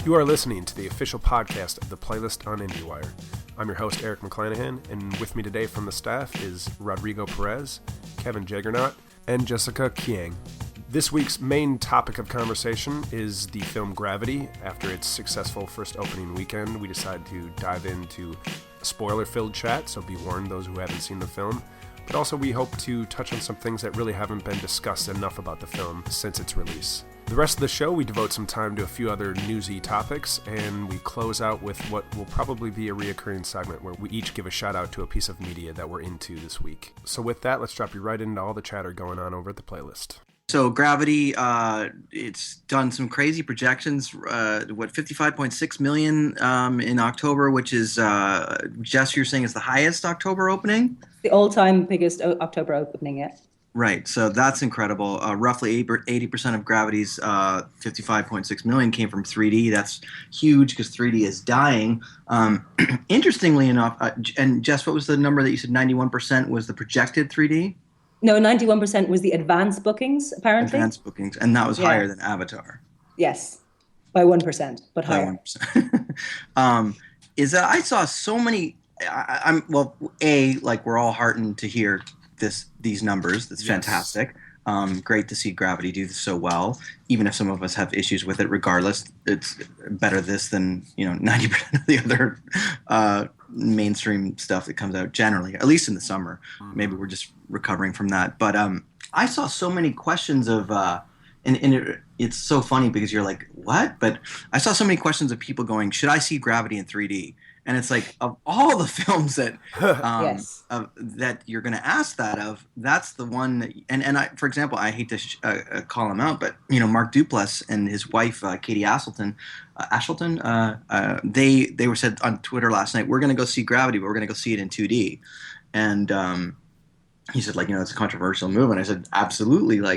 You are listening to the official podcast of the Playlist on IndieWire. I'm your host, Eric McClanahan, and with me today from the staff is Rodrigo Perez, Kevin Jaggernaut, and Jessica Kiang. This week's main topic of conversation is the film Gravity. After its successful first opening weekend, we decided to dive into a spoiler-filled chat, so be warned those who haven't seen the film. But also we hope to touch on some things that really haven't been discussed enough about the film since its release. The rest of the show, we devote some time to a few other newsy topics, and we close out with what will probably be a reoccurring segment where we each give a shout out to a piece of media that we're into this week. So with that, let's drop you right into all the chatter going on over at the playlist. So Gravity, it's done some crazy projections. 55.6 million in October, which is, Jess, you're saying is the highest October opening? The all-time biggest October opening yet. Right, so that's incredible. Roughly 80% of Gravity's 55.6 million came from 3D. That's huge because 3D is dying. Interestingly enough, and Jess, what was the number that you said 91% was the projected 3D? No, 91% was the advanced bookings, apparently. Advanced bookings, and that was higher than Avatar. Yes, by 1%, but higher. By 1%. I saw so many. We're all heartened to hear these numbers. That's fantastic. Great to see Gravity do this so well, even if some of us have issues with it. Regardless, it's better this than 90% of the other mainstream stuff that comes out generally, at least in the summer. Maybe we're just recovering from that. But I saw so many questions of, it's so funny because you're like, what? But I saw so many questions of people going, should I see Gravity in 3D? And it's like, of all the films that that you're going to ask that of, that's the one that, and I, for example, I hate to call him out, but Mark Duplass and his wife Katie Asselton, they were said on Twitter last night, we're going to go see Gravity, but we're going to go see it in 2D. And he said, it's a controversial move, and I said, absolutely. So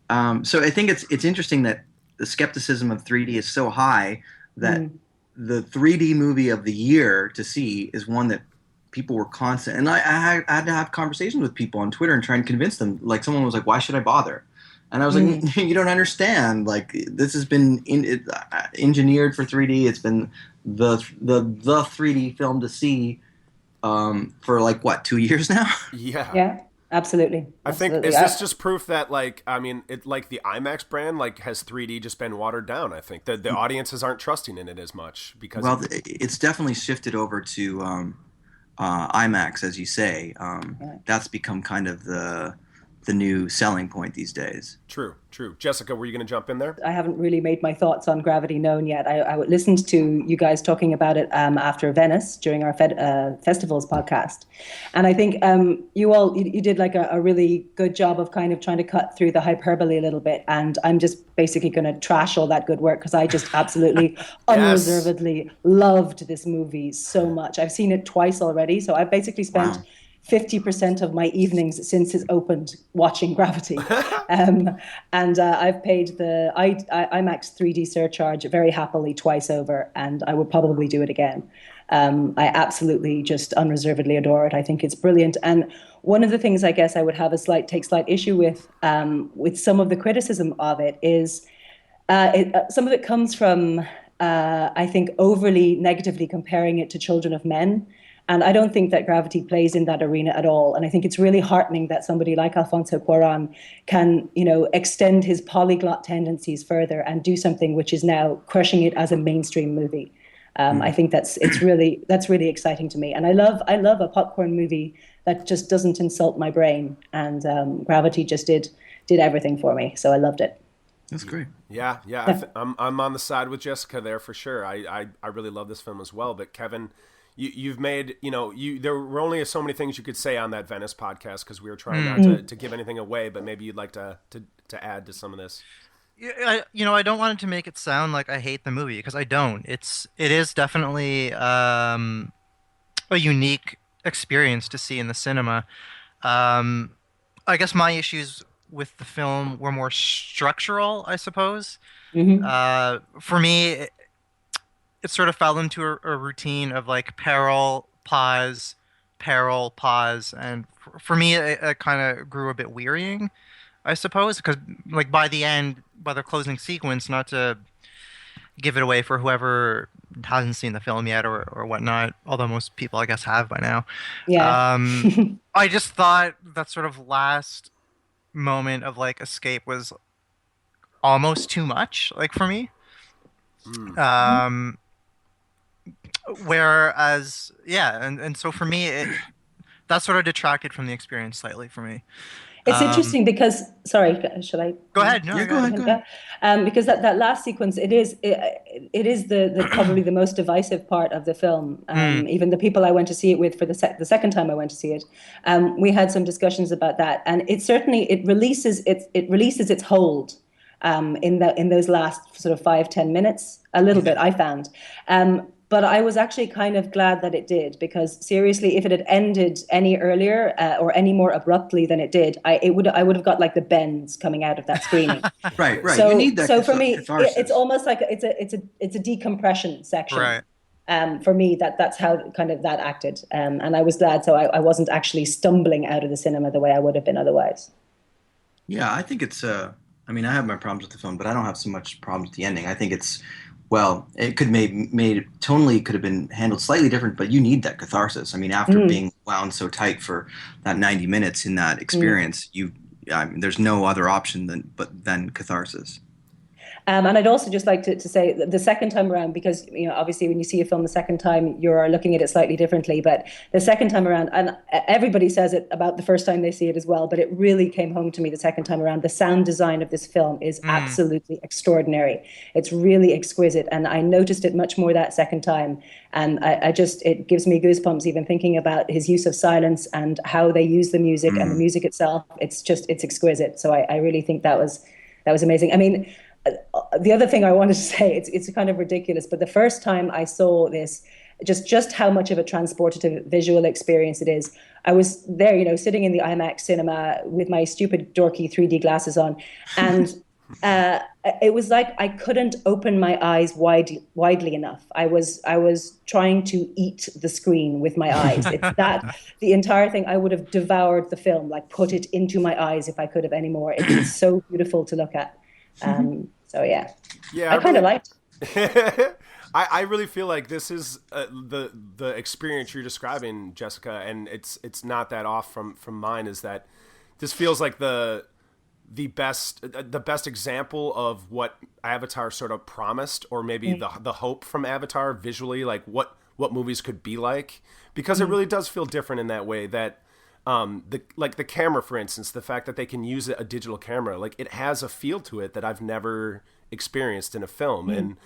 I think it's interesting that the skepticism of 3D is so high that. The 3D movie of the year to see is one that people were constant. And I had to have conversations with people on Twitter and try and convince them. Like, someone was like, why should I bother? And I was like, you don't understand. Like, this has been engineered for 3D. It's been the 3D film to see for 2 years now? Yeah. Absolutely. I think, is this just proof that, the IMAX brand, has 3D just been watered down? I think the audiences aren't trusting in it as much because... Well, it's definitely shifted over to IMAX, as you say. That's become kind of the new selling point these days. True. Jessica, were you going to jump in there? I haven't really made my thoughts on Gravity known yet. I listened to you guys talking about it after Venice during our festivals podcast. And I think you did a really good job of kind of trying to cut through the hyperbole a little bit. And I'm just basically going to trash all that good work because I just absolutely unreservedly loved this movie so much. I've seen it twice already. So I've basically spent... 50% of my evenings since it's opened watching Gravity. And I've paid the IMAX 3D surcharge very happily twice over, and I would probably do it again. I absolutely just unreservedly adore it. I think it's brilliant. And one of the things I guess I would have take slight issue with some of the criticism of it is some of it comes from, I think, overly negatively comparing it to Children of Men. And I don't think that Gravity plays in that arena at all. And I think it's really heartening that somebody like Alfonso Cuarón can, extend his polyglot tendencies further and do something which is now crushing it as a mainstream movie. I think that's really exciting to me. And I love a popcorn movie that just doesn't insult my brain. And Gravity just did everything for me. So I loved it. That's great. Yeah. I'm on the side with Jessica there for sure. I really love this film as well. But Kevin, You've made, there were only so many things you could say on that Venice podcast because we were trying not to give anything away, but maybe you'd like to add to some of this. I don't want it to make it sound like I hate the movie because I don't. It is definitely a unique experience to see in the cinema. I guess my issues with the film were more structural, I suppose. For me, it sort of fell into a routine of peril, pause, and for me it kind of grew a bit wearying, I suppose, because by the end, by the closing sequence, not to give it away for whoever hasn't seen the film yet or whatnot, although most people I guess have by now. Yeah. I just thought that sort of last moment of like escape was almost too much, like for me. Um, Whereas, yeah, and so for me, that sort of detracted from the experience slightly for me. It's interesting because, sorry, should I? Go ahead. No, Yeah, go ahead. Yeah. Because that last sequence, it is the probably the most divisive part of the film. Even the people I went to see it with for the second time I went to see it, we had some discussions about that, and it releases its hold in those last sort of 5-10 minutes a little bit. I found. But I was actually kind of glad that it did, because seriously, if it had ended any earlier or any more abruptly than it did, I would have got like the bends coming out of that screening. Right. So, you need that. So for me, catharsis. it's almost like it's a decompression section. Right. For me, that's how kind of that acted, and I was glad. So I wasn't actually stumbling out of the cinema the way I would have been otherwise. Yeah, I think it's. I mean, I have my problems with the film, but I don't have so much problems with the ending. I think it's. Well, it could made tonally could have been handled slightly different, but you need that catharsis. I mean, after being wound so tight for that 90 minutes in that experience, there's no other option than catharsis. And I'd also just like to say that the second time around, because obviously when you see a film the second time, you're looking at it slightly differently. But the second time around, and everybody says it about the first time they see it as well, but it really came home to me the second time around. The sound design of this film is absolutely extraordinary. It's really exquisite, and I noticed it much more that second time. And it gives me goosebumps even thinking about his use of silence and how they use the music and the music itself. It's exquisite. So I really think that was amazing. I mean, the other thing I wanted to say, it's kind of ridiculous, but the first time I saw this, just how much of a transportative visual experience it is. I was there, sitting in the IMAX cinema with my stupid dorky 3D glasses on, and it was like I couldn't open my eyes widely enough. I was trying to eat the screen with my eyes. It's that the entire thing. I would have devoured the film, like put it into my eyes if I could have anymore. It's so beautiful to look at. So yeah, I kind of liked it. I really feel like this is the experience you're describing, Jessica, and it's not that off from mine. Is that this feels like the best example of what Avatar sort of promised, or maybe the hope from Avatar visually, like what movies could be like, because it really does feel different in that way. That the camera, for instance, the fact that they can use a digital camera, like it has a feel to it that I've never experienced in a film. And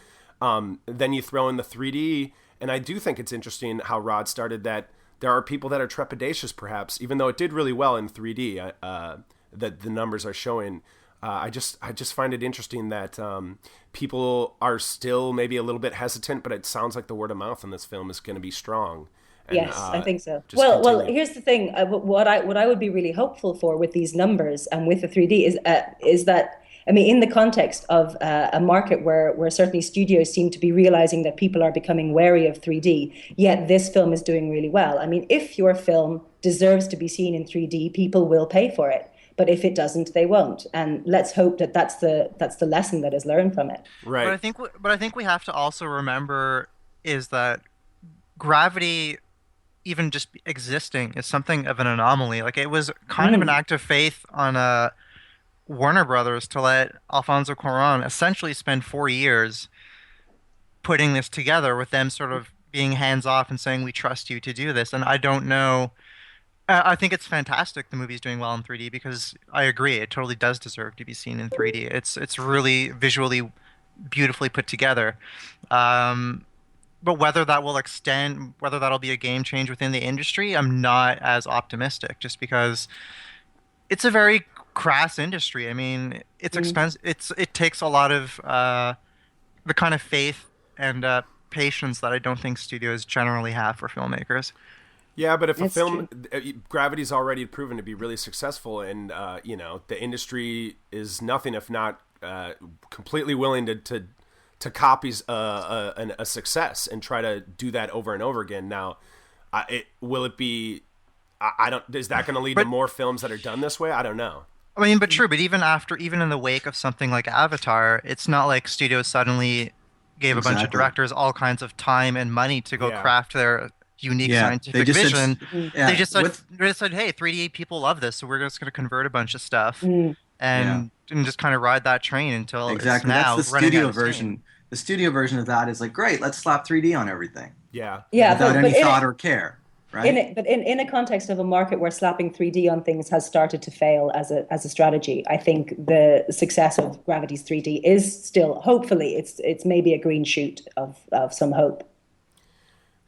then you throw in the 3D, and I do think it's interesting how Rod started that there are people that are trepidatious, perhaps, even though it did really well in 3D, that the numbers are showing. I just find it interesting that people are still maybe a little bit hesitant, but it sounds like the word of mouth in this film is going to be strong. And, yes, I think so. Well, here's the thing. What I would be really hopeful for with these numbers and with the 3D is that, I mean, in the context of a market where certainly studios seem to be realizing that people are becoming wary of 3D, yet this film is doing really well. I mean, if your film deserves to be seen in 3D, people will pay for it. But if it doesn't, they won't. And let's hope that that's the lesson that is learned from it. Right. But I think we have to also remember is that gravity, even just existing, is something of an anomaly. Like, it was kind of an act of faith on Warner Brothers to let Alfonso Cuarón essentially spend 4 years putting this together, with them sort of being hands off and saying, we trust you to do this. And I don't know. I think it's fantastic the movie's doing well in 3D, because I agree, it totally does deserve to be seen in 3D. It's really visually beautifully put together. But whether that will extend, whether that'll be a game change within the industry, I'm not as optimistic, just because it's a very crass industry. I mean, it's expensive. It takes a lot of the kind of faith and patience that I don't think studios generally have for filmmakers. Yeah, but if a film, Gravity's already proven to be really successful, and the industry is nothing if not completely willing to copy a success and try to do that over and over again. Now, will it be? I don't. Is that going to lead to more films that are done this way? I don't know. I mean, but true. But even in the wake of something like Avatar, it's not like studios suddenly gave a bunch of directors all kinds of time and money to go craft their unique scientific vision. They just said, hey, 3D people love this, so we're just going to convert a bunch of stuff and just kind of ride that train until it's now that's the studio version. The studio version of that is like, great, let's slap 3D on everything. Yeah, without any thought or care. Right? But in a context of a market where slapping 3D on things has started to fail as a strategy, I think the success of Gravity's 3D is still, hopefully, it's maybe a green shoot of some hope.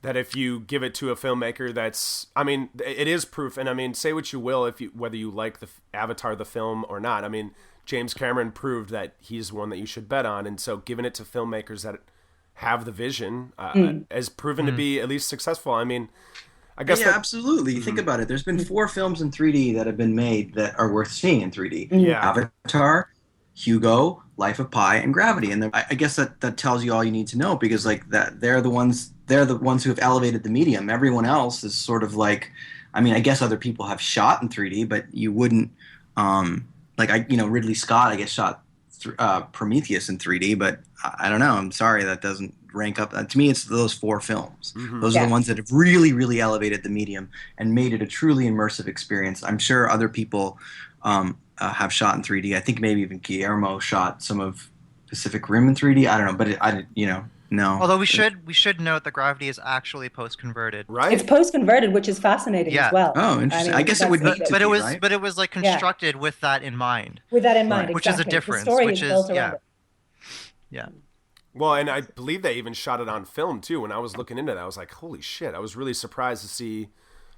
That if you give it to a filmmaker that's, I mean, it is proof, and I mean, say what you will, whether you like the Avatar, the film, or not. I mean, James Cameron proved that he's one that you should bet on, and so giving it to filmmakers that have the vision has proven to be at least successful. I mean, I guess absolutely. Think about it. There's been 4 films in 3D that have been made that are worth seeing in 3D. Yeah. Avatar, Hugo, Life of Pi, and Gravity. And I guess that tells you all you need to know, because like that they're the ones who have elevated the medium. Everyone else is sort of like, I mean, I guess other people have shot in 3D, but you wouldn't Ridley Scott, I guess, shot Prometheus in 3D, but I don't know. I'm sorry, that doesn't rank up. To me, it's those 4 films. Those are the ones that have really, really elevated the medium and made it a truly immersive experience. I'm sure other people have shot in 3D. I think maybe even Guillermo shot some of Pacific Rim in 3D. I don't know, but no. Although we should note that Gravity is actually post-converted. Right. It's post-converted, which is fascinating as well. Oh, interesting. I guess it would need to but be, it was right? but it was like constructed with that in mind. With that in mind, which is a difference. The story is built around it. Yeah. Well, and I believe they even shot it on film too. When I was looking into that, I was like, holy shit. I was really surprised to see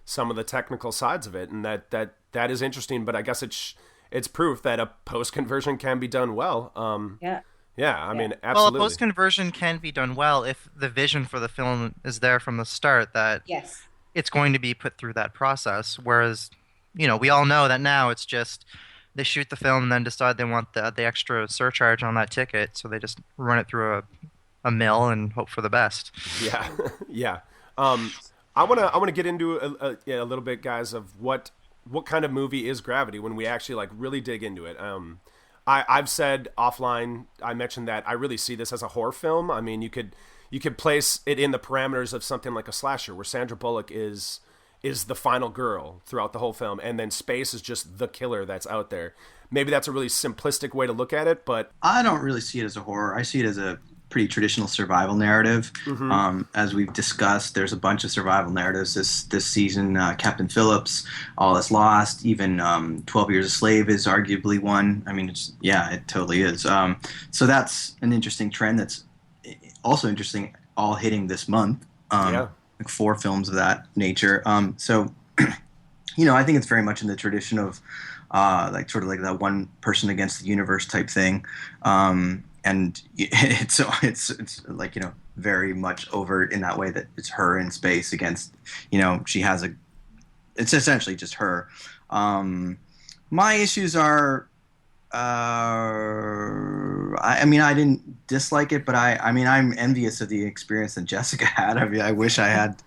some of the technical sides of it, and that is interesting, but I guess it's proof that a post-conversion can be done well. I mean, absolutely. Well, a post-conversion can be done well if the vision for the film is there from the start, that it's going to be put through that process. Whereas, we all know that now it's just they shoot the film and then decide they want the extra surcharge on that ticket, so they just run it through a mill and hope for the best. Yeah, yeah. I wanna get into a little bit, guys, of what kind of movie is Gravity when we actually like really dig into it. I've said offline, I mentioned that I really see this as a horror film. I mean, you could place it in the parameters of something like a slasher, where Sandra Bullock is the final girl throughout the whole film, and then space is just the killer that's out there. Maybe that's a really simplistic way to look at it, but I don't really see it as a horror. I see it as a pretty traditional survival narrative. As we've discussed, there's a bunch of survival narratives this season. Captain Phillips, All Is Lost, even 12 Years a Slave is arguably one. I mean, it totally is. So that's an interesting trend that's also interesting, all hitting this month. Like 4 films of that nature. So, I think it's very much in the tradition of like sort of like that one person against the universe type thing. And it's like, very much overt in that way that it's her in space against, she has it's essentially just her. My issues are, I mean, I didn't dislike it, but I mean, I'm envious of the experience that Jessica had. I mean, I wish I had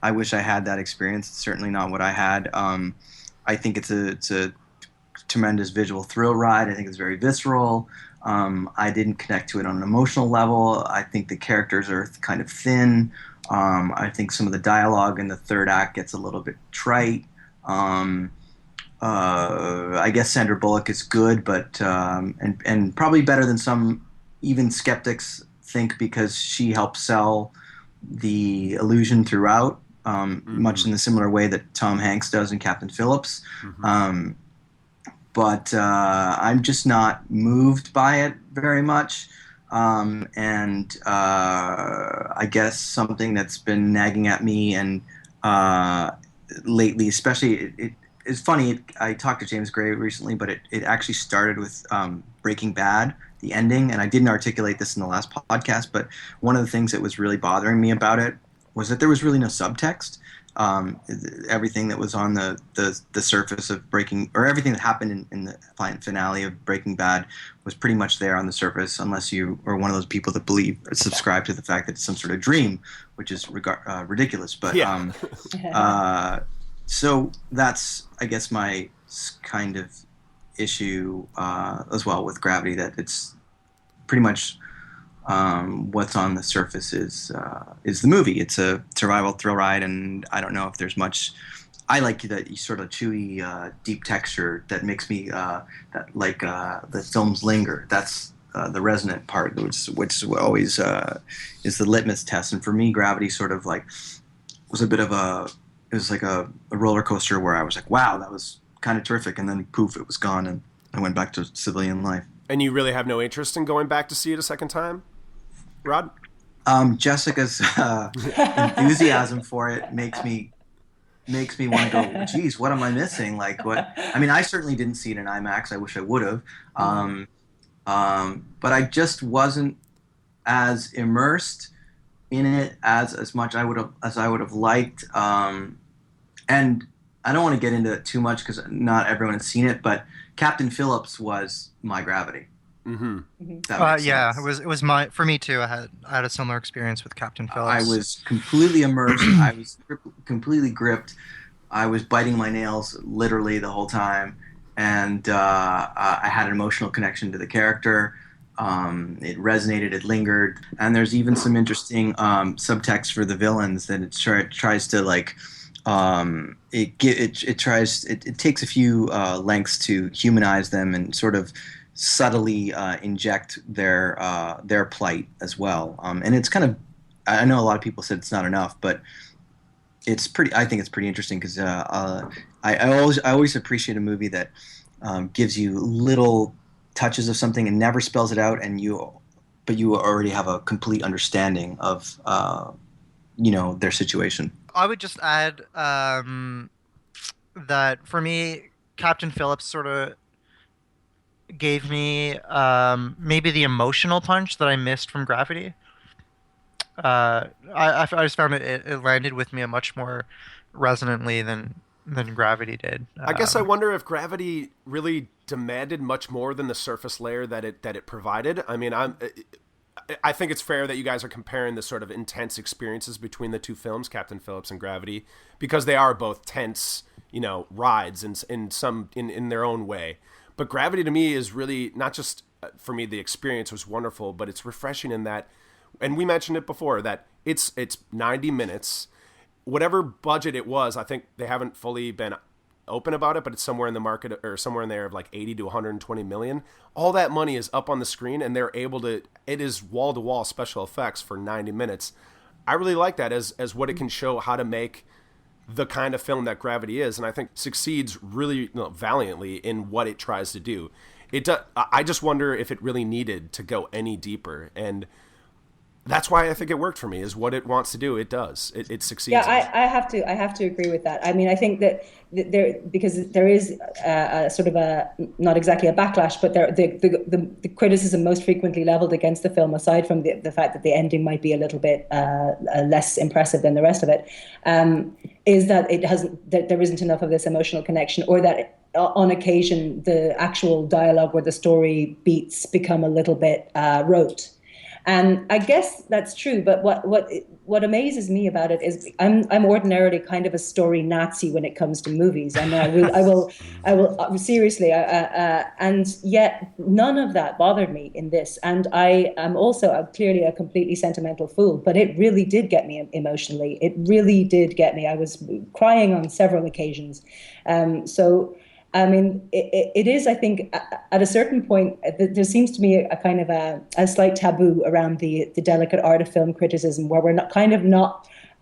that experience. It's certainly not what I had. I think it's a tremendous visual thrill ride. I think it's very visceral. I didn't connect to it on an emotional level. I think the characters are kind of thin. I think some of the dialogue in the third act gets a little bit trite. I guess Sandra Bullock is good, but and probably better than some even skeptics think, because she helps sell the illusion throughout, much in the similar way that Tom Hanks does in Captain Phillips. But I'm just not moved by it very much. And I guess something that's been nagging at me and lately, especially, it's funny, I talked to James Gray recently, but it actually started with Breaking Bad, the ending, and I didn't articulate this in the last podcast, but one of the things that was really bothering me about it was that there was really no subtext. Everything that was on the surface of everything that happened in the finale of Breaking Bad was pretty much there on the surface, unless you are one of those people that subscribe to the fact that it's some sort of dream, which is ridiculous. But so that's, I guess, my kind of issue as well with Gravity, that it's pretty much What's on the surface is the movie. It's a survival thrill ride, and I don't know if there's much. I like that sort of chewy, deep texture that makes me the films linger. That's the resonant part, which always is the litmus test. And for me, Gravity sort of like was a bit of it was like a roller coaster where I was like, wow, that was kind of terrific, and then poof, it was gone, and I went back to civilian life. And you really have no interest in going back to see it a second time, Rod? Jessica's enthusiasm for it makes me want to go, geez, what am I missing? Like, what? I mean, I certainly didn't see it in IMAX. I wish I would have. But I just wasn't as immersed in it as much as I would have liked. And I don't want to get into it too much because not everyone has seen it, but Captain Phillips was my Gravity. Mm-hmm. Yeah, it was for me too. I had a similar experience with Captain Phillips. I was completely immersed. I was completely gripped. I was biting my nails literally the whole time, and I had an emotional connection to the character. It resonated, it lingered, and there's even some interesting subtext for the villains that it tries to like. It takes a few lengths to humanize them and sort of subtly inject their plight as well. And it's kind of, I know a lot of people said it's not enough, but it's pretty. I think it's pretty interesting because I always appreciate a movie that gives you little touches of something and never spells it out, but you already have a complete understanding of their situation. I would just add that for me, Captain Phillips sort of gave me maybe the emotional punch that I missed from Gravity. I just found it landed with me much more resonantly than Gravity did. I guess I wonder if Gravity really demanded much more than the surface layer that it provided. I mean, I think it's fair that you guys are comparing the sort of intense experiences between the two films, Captain Phillips and Gravity, because they are both tense, rides in their own way. But Gravity to me is really not just, for me, the experience was wonderful, but it's refreshing in that, and we mentioned it before, that it's 90 minutes. Whatever budget it was, I think they haven't fully been open about it, but it's somewhere in the market or somewhere in there of like 80 to 120 million. All that money is up on the screen, and they're able to, it is wall-to-wall special effects for 90 minutes. I really like that as what it can show how to make the kind of film that Gravity is, and I think succeeds really valiantly in what it tries to do. I just wonder if it really needed to go any deeper, and that's why I think it worked for me. Is what it wants to do, it does. It succeeds. Yeah, I have to agree with that. I mean, I think that because there is a sort of a, not exactly a backlash, but the criticism most frequently leveled against the film, aside from the fact that the ending might be a little bit less impressive than the rest of it, is that there isn't enough of this emotional connection, or that on occasion the actual dialogue or the story beats become a little bit rote. And I guess that's true, but what amazes me about it is I'm ordinarily kind of a story Nazi when it comes to movies, and I will seriously, and yet none of that bothered me in this. And I am also clearly a completely sentimental fool, but it really did get me emotionally. It really did get me. I was crying on several occasions. So. I mean, it is, I think, at a certain point, there seems to be a kind of a slight taboo around the delicate art of film criticism, where we're not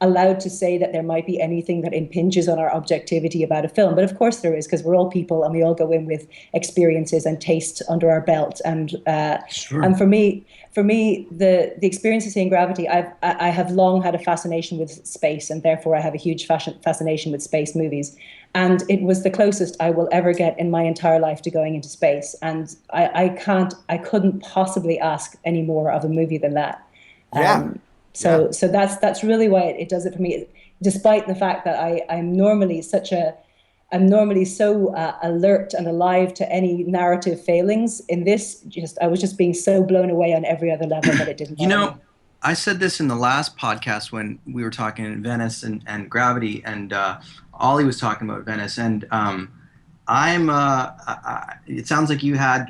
allowed to say that there might be anything that impinges on our objectivity about a film. But of course there is, because we're all people and we all go in with experiences and taste under our belt. And sure. And for me, the experience of seeing Gravity, I have long had a fascination with space, and therefore I have a huge fascination with space movies. And it was the closest I will ever get in my entire life to going into space. And I couldn't possibly ask any more of a movie than that. Yeah. So that's really why it does it for me, despite the fact that I'm normally so alert and alive to any narrative failings. In this, I was just being so blown away on every other level that it didn't bother me. I said this in the last podcast when we were talking in Venice and Gravity, and Ollie was talking about Venice, and it sounds like you had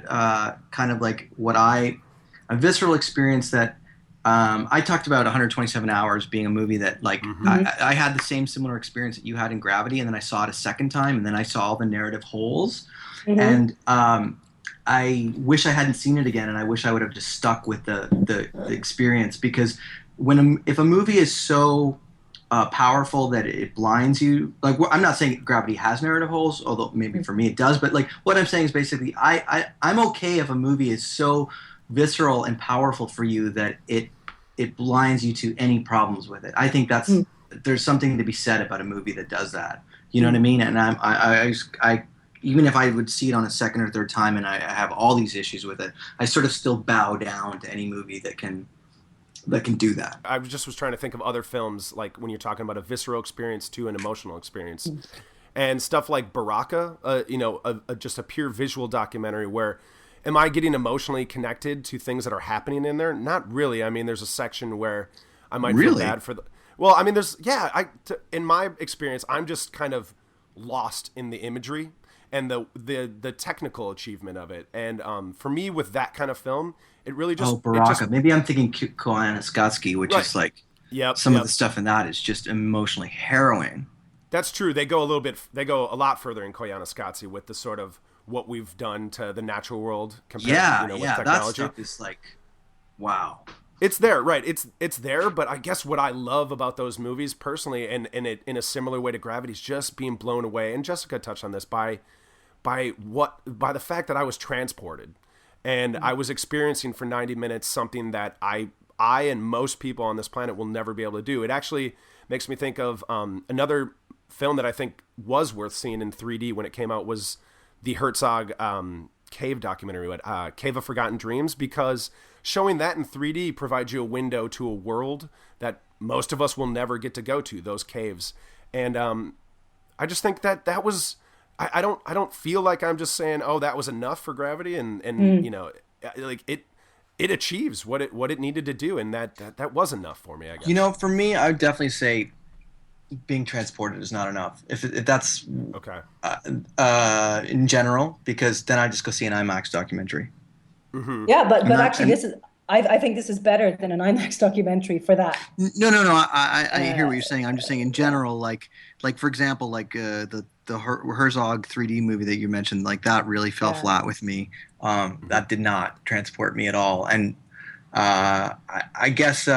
kind of like a visceral experience that I talked about 127 Hours being a movie that, like, I had the same similar experience that you had in Gravity, and then I saw it a second time, and then I saw all the narrative holes, and I wish I hadn't seen it again, and I wish I would have just stuck with the experience, because if a movie is so powerful that it blinds you, like, I'm not saying Gravity has narrative holes, although maybe for me it does, but like what I'm saying is basically I'm okay if a movie is so visceral and powerful for you that it blinds you to any problems with it. I think there's something to be said about a movie that does that. You know what I mean? And I even if I would see it on a second or third time and I have all these issues with it, I sort of still bow down to any movie that can do that. I just was trying to think of other films, like when you're talking about a visceral experience to an emotional experience, and stuff like Baraka, just a pure visual documentary where, am I getting emotionally connected to things that are happening in there? Not really. I mean, there's a section where I might feel bad for well, I mean, in my experience, I'm just kind of lost in the imagery and the technical achievement of it. And for me, with that kind of film, it really just... Baraka. Maybe I'm thinking Koyaanisqatsi, which is like... Some of the stuff in that is just emotionally harrowing. That's true. They go a lot further in Koyaanisqatsi with the sort of what we've done to the natural world compared with technology. That stuff is like, wow. It's there, right? It's there, but I guess what I love about those movies personally, and it in a similar way to Gravity, is just being blown away. And Jessica touched on this by the fact that I was transported, and I was experiencing for 90 minutes something that I and most people on this planet will never be able to do. It actually makes me think of another film that I think was worth seeing in 3D when it came out, was the Herzog cave documentary, Cave of Forgotten Dreams, because showing that in 3D provides you a window to a world that most of us will never get to go to, those caves. And I just think that was... I don't feel like I'm just saying, oh, that was enough for Gravity, and like it achieves what it needed to do, and that was enough for me, I guess. For me, I would definitely say being transported is not enough. If that's okay, in general, because then I just go see an IMAX documentary. Mm-hmm. Yeah, but actually, I think this is better than an IMAX documentary for that. No. I hear what you're saying. I'm just saying in general, like for example, like the Herzog 3D movie that you mentioned, like that really fell flat with me. That did not transport me at all. And I guess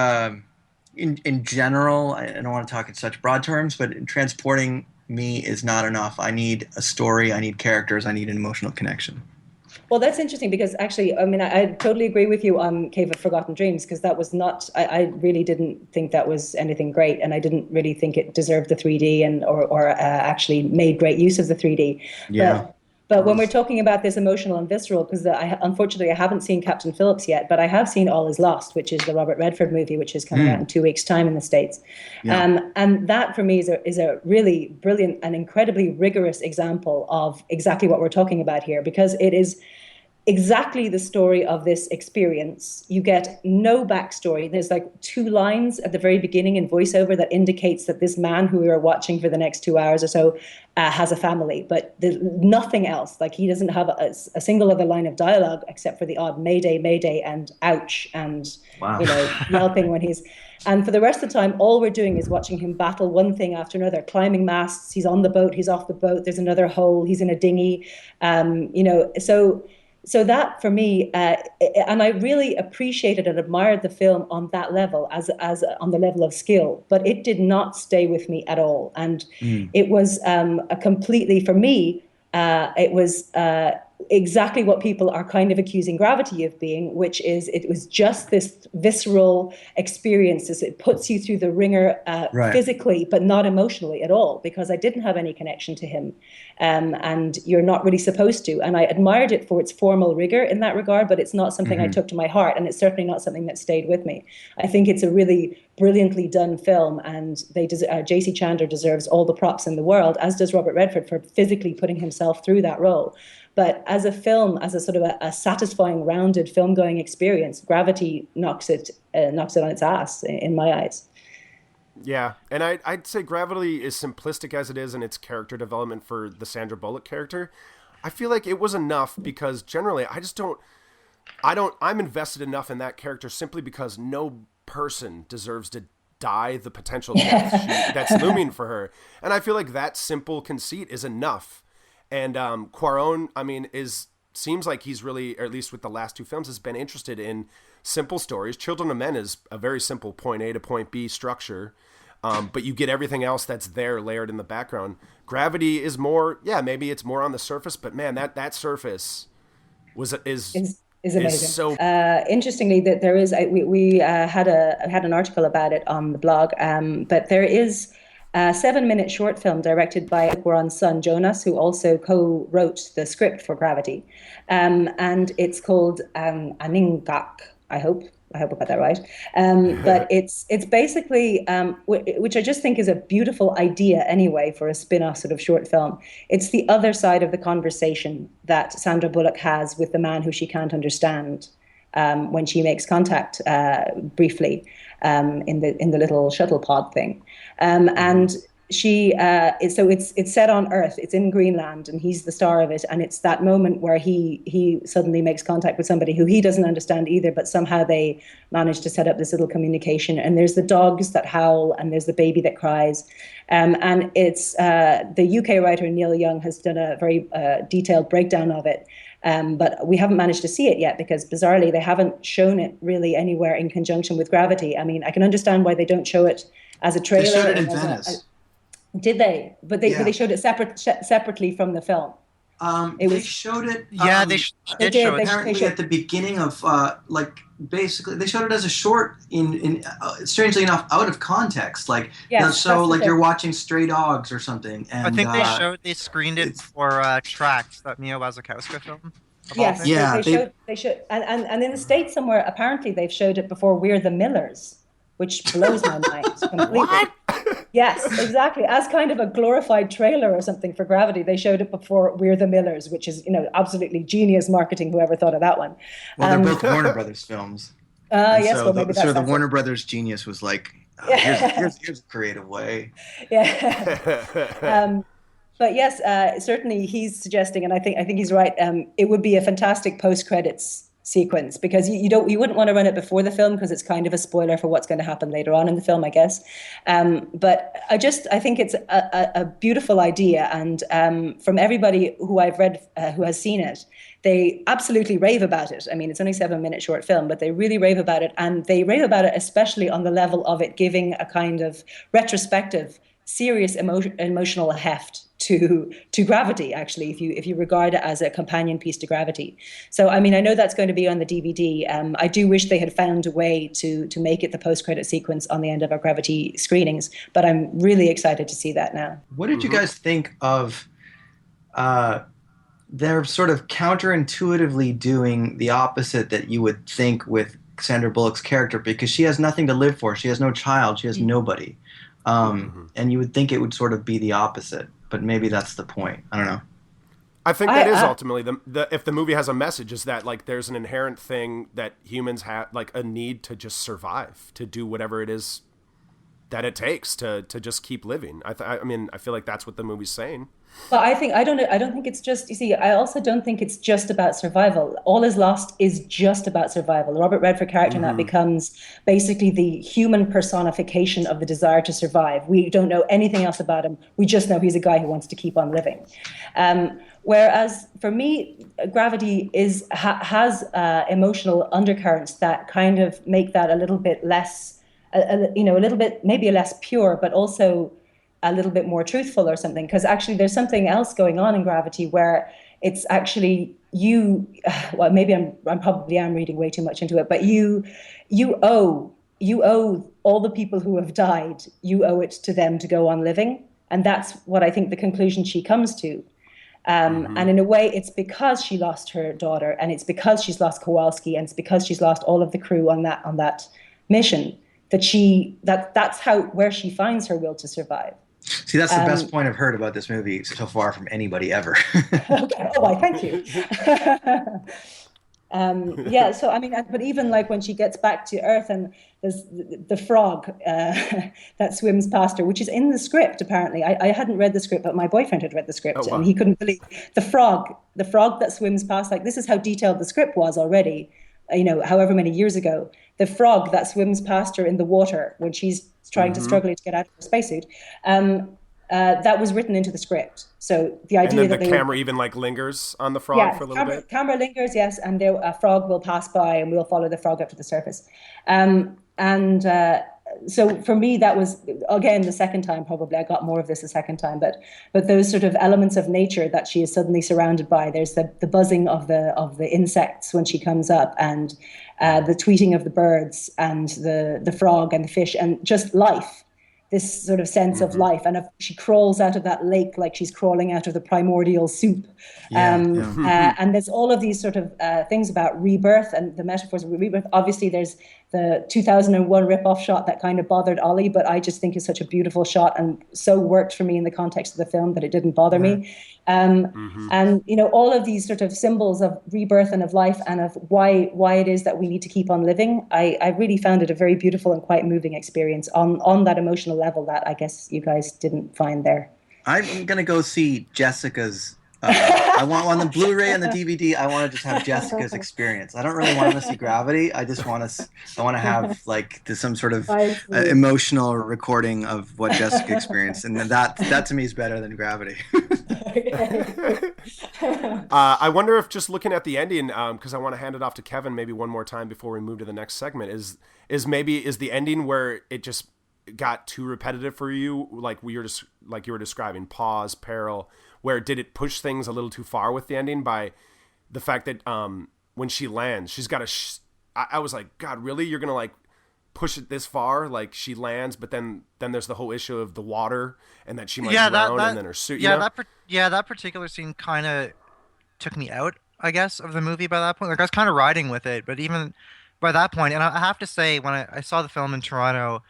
in general, I don't want to talk in such broad terms, but transporting me is not enough. I need a story. I need characters. I need an emotional connection. Well, that's interesting, because actually, I mean, I totally agree with you on Cave of Forgotten Dreams, because that was not, I really didn't think that was anything great, and I didn't really think it deserved the 3D or actually made great use of the 3D. Yeah. But when we're talking about this emotional and visceral, because unfortunately I haven't seen Captain Phillips yet, but I have seen All Is Lost, which is the Robert Redford movie, which is coming out in 2 weeks' time in the States. Yeah. And that for me is a really brilliant and incredibly rigorous example of exactly what we're talking about here, because it is exactly the story of this experience. You get no backstory. There's like 2 lines at the very beginning in voiceover that indicates that this man who we are watching for the next 2 hours or so has a family, but there's nothing else. Like, he doesn't have a single other line of dialogue except for the odd Mayday, Mayday, and ouch, and yelping when he's... And for the rest of the time, all we're doing is watching him battle one thing after another, climbing masts. He's on the boat, he's off the boat, there's another hole, he's in a dinghy, So that for me, and I really appreciated and admired the film on that level, as on the level of skill, but it did not stay with me at all. And it was a completely, for me, it was exactly what people are kind of accusing Gravity of being, which is it was just this visceral experience. It puts you through the ringer physically, but not emotionally at all, because I didn't have any connection to him. And you're not really supposed to. And I admired it for its formal rigor in that regard, but it's not something I took to my heart, and it's certainly not something that stayed with me. I think it's a really brilliantly done film, and J.C. Chandler deserves all the props in the world, as does Robert Redford, for physically putting himself through that role. But as a film, as a sort of a satisfying, rounded film-going experience, Gravity knocks it on its ass in my eyes. Yeah, and I'd say Gravity, is simplistic as it is in its character development for the Sandra Bullock character, I feel like it was enough, because generally I'm invested enough in that character simply because person deserves to die the potential death that's looming for her. And I feel like that simple conceit is enough. And Cuarón, I mean, seems like he's really, or at least with the last 2 films, has been interested in simple stories. Children of Men is a very simple point A to point B structure, but you get everything else that's there layered in the background. Gravity is more, maybe it's more on the surface, but man, that surface is amazing. So interestingly, that there is we had an article about it on the blog, but there is a 7-minute short film directed by Cuarón's son Jonas, who also co-wrote the script for Gravity, and it's called Aningak. I hope I got that right. But it's basically, which I just think is a beautiful idea anyway for a spin-off sort of short film. It's the other side of the conversation that Sandra Bullock has with the man who she can't understand when she makes contact briefly in the little shuttle pod thing. And it's set on Earth. It's in Greenland, and he's the star of it. And it's that moment where he suddenly makes contact with somebody who he doesn't understand either, but somehow they manage to set up this little communication. And there's the dogs that howl, and there's the baby that cries. And it's the UK writer Neil Young has done a very detailed breakdown of it. But we haven't managed to see it yet because, bizarrely, they haven't shown it really anywhere in conjunction with Gravity. I mean, I can understand why they don't show it as a trailer. They showed it in Venice. Did they? But they showed it separately from the film. They showed it. They did show it. Apparently, at the beginning of basically, they showed it as a short. In strangely enough, out of context. You're watching Stray Dogs or something. And, I think they screened it for Tracks, that Mia Wasikowska film. Yes, they showed, and in the States somewhere, apparently they've showed it before We're the Millers, which blows my mind completely. What? Yes, exactly. As kind of a glorified trailer or something for Gravity, they showed it before We're the Millers, which is, absolutely genius marketing. Whoever thought of that one? Well, they're both Warner Brothers films. Yes, so well, maybe the that's Warner Brothers genius was like, here's a creative way. Yeah. But yes, certainly he's suggesting, and I think he's right. It would be a fantastic post-credits sequence, because you wouldn't want to run it before the film because it's kind of a spoiler for what's going to happen later on in the film, I guess. But I think it's a beautiful idea, and from everybody who I've read who has seen it, they absolutely rave about it. I mean, it's only a 7-minute short film, but they really rave about it, and they rave about it especially on the level of it giving a kind of retrospective, serious emotional heft to Gravity, actually, if you regard it as a companion piece to Gravity. So, I mean, I know that's going to be on the DVD. I do wish they had found a way to make it the post-credit sequence on the end of our Gravity screenings, but I'm really excited to see that now. What did you guys think of they're sort of counterintuitively doing the opposite that you would think with Sandra Bullock's character, because she has nothing to live for. She has no child. She has nobody. And you would think it would sort of be the opposite, but maybe that's the point. I don't know. I think that is ultimately if the movie has a message, is that like there's an inherent thing that humans have, like a need to just survive, to do whatever it is that it takes to just keep living. I mean, I feel like that's what the movie's saying. Well, I don't think it's just, you see, I also don't think it's just about survival. All Is Lost is just about survival. The Robert Redford character in that becomes basically the human personification of the desire to survive. We don't know anything else about him. We just know he's a guy who wants to keep on living. Whereas for me, Gravity has emotional undercurrents that kind of make that a little bit less, a little bit, maybe less pure, but also a little bit more truthful or something. Because actually there's something else going on in Gravity where it's actually well, maybe I'm probably reading way too much into it, but you owe all the people who have died, you owe it to them to go on living. And that's what I think the conclusion she comes to. And in a way, it's because she lost her daughter, and it's because she's lost Kowalski, and it's because she's lost all of the crew on that mission, that's where she finds her will to survive. See, that's the best point I've heard about this movie so far from anybody ever. Okay. Oh, why, thank you. So I mean, but even like when she gets back to Earth and there's the frog that swims past her, which is in the script apparently. I hadn't read the script, but my boyfriend had read the script, and he couldn't believe the frog that swims past. Like, this is how detailed the script was already. however many years ago, the frog that swims past her in the water when she's trying to struggle to get out of her spacesuit, that was written into the script. So the And idea then the that they camera would, even like lingers on the frog yeah, for a little bit. camera lingers, yes, and a frog will pass by, and we'll follow the frog up to the surface. And so for me, that was again the second time. Probably I got more of this the second time, but those sort of elements of nature that she is suddenly surrounded by. There's the buzzing of the insects when she comes up, and the tweeting of the birds, and the frog and the fish, and just life. This sort of sense of life, and she crawls out of that lake like she's crawling out of the primordial soup. And there's all of these sort of things about rebirth and the metaphors of rebirth. Obviously, there's the 2001 rip-off shot that kind of bothered Ollie, but I just think is such a beautiful shot and so worked for me in the context of the film that it didn't bother me. And all of these sort of symbols of rebirth and of life and of why it is that we need to keep on living. I really found it a very beautiful and quite moving experience on that emotional level that I guess you guys didn't find there. I'm gonna go see Jessica's. I want on the Blu-ray and the DVD. I want to just have Jessica's experience. I don't really want to see Gravity. I just want to. I want to have like some sort of emotional recording of what Jessica experienced, and that to me is better than Gravity. I wonder if just looking at the ending, because I want to hand it off to Kevin maybe one more time before we move to the next segment, is the ending where it just got too repetitive for you, like you were describing, pause, peril. Where did it push things a little too far with the ending by the fact that when she lands, she's got I was like, God, really? You're gonna like push it this far? Like she lands, but then there's the whole issue of the water and that she might drown, and then her suit. That particular scene kind of took me out, I guess, of the movie by that point. Like I was kind of riding with it, but even by that point, and I have to say, when I saw the film in Toronto.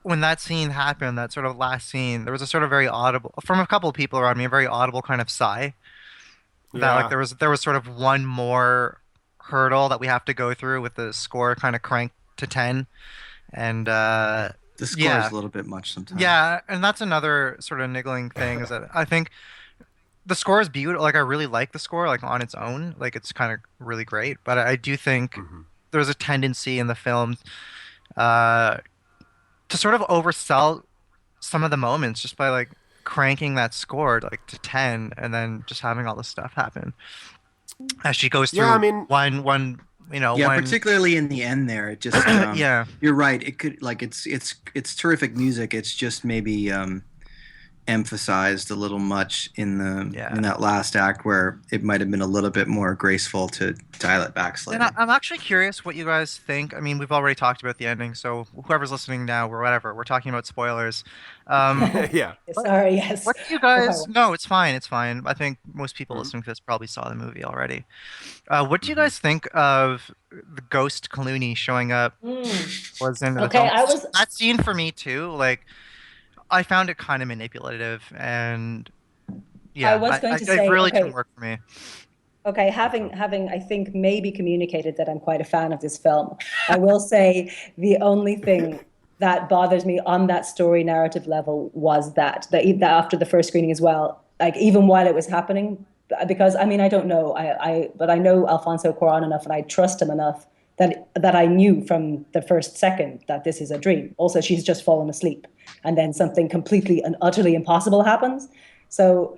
When that scene happened, that sort of last scene, there was a sort of very audible from a couple of people around me, a very audible kind of sigh. That like there was sort of one more hurdle that we have to go through with the score kind of cranked to 10, and the score is a little bit much sometimes. Yeah, and that's another sort of niggling thing is that I think the score is beautiful. Like I really like the score, like on its own, like it's kind of really great. But I do think there's a tendency in the film. To sort of oversell some of the moments just by like cranking that score like to 10 and then just having all this stuff happen as she goes through one particularly in the end there it just you're right, it could like it's terrific music, it's just maybe emphasized a little much in that last act where it might have been a little bit more graceful to dial it back slightly. And I'm actually curious what you guys think. I mean, we've already talked about the ending, so whoever's listening now or whatever, we're talking about spoilers. Yeah. Sorry, yes. What do you guys... No, it's fine. It's fine. I think most people listening to this probably saw the movie already. What do you guys think of the ghost Clooney showing up? Was in the film? That scene for me too, like... I found it kind of manipulative, and I was going to say it really didn't work for me. Okay, having I think maybe communicated that I'm quite a fan of this film, I will say the only thing that bothers me on that story narrative level was that after the first screening as well, like even while it was happening, because I mean I don't know, but I know Alfonso Cuarón enough and I trust him enough that I knew from the first second that this is a dream. Also, she's just fallen asleep, and then something completely and utterly impossible happens. So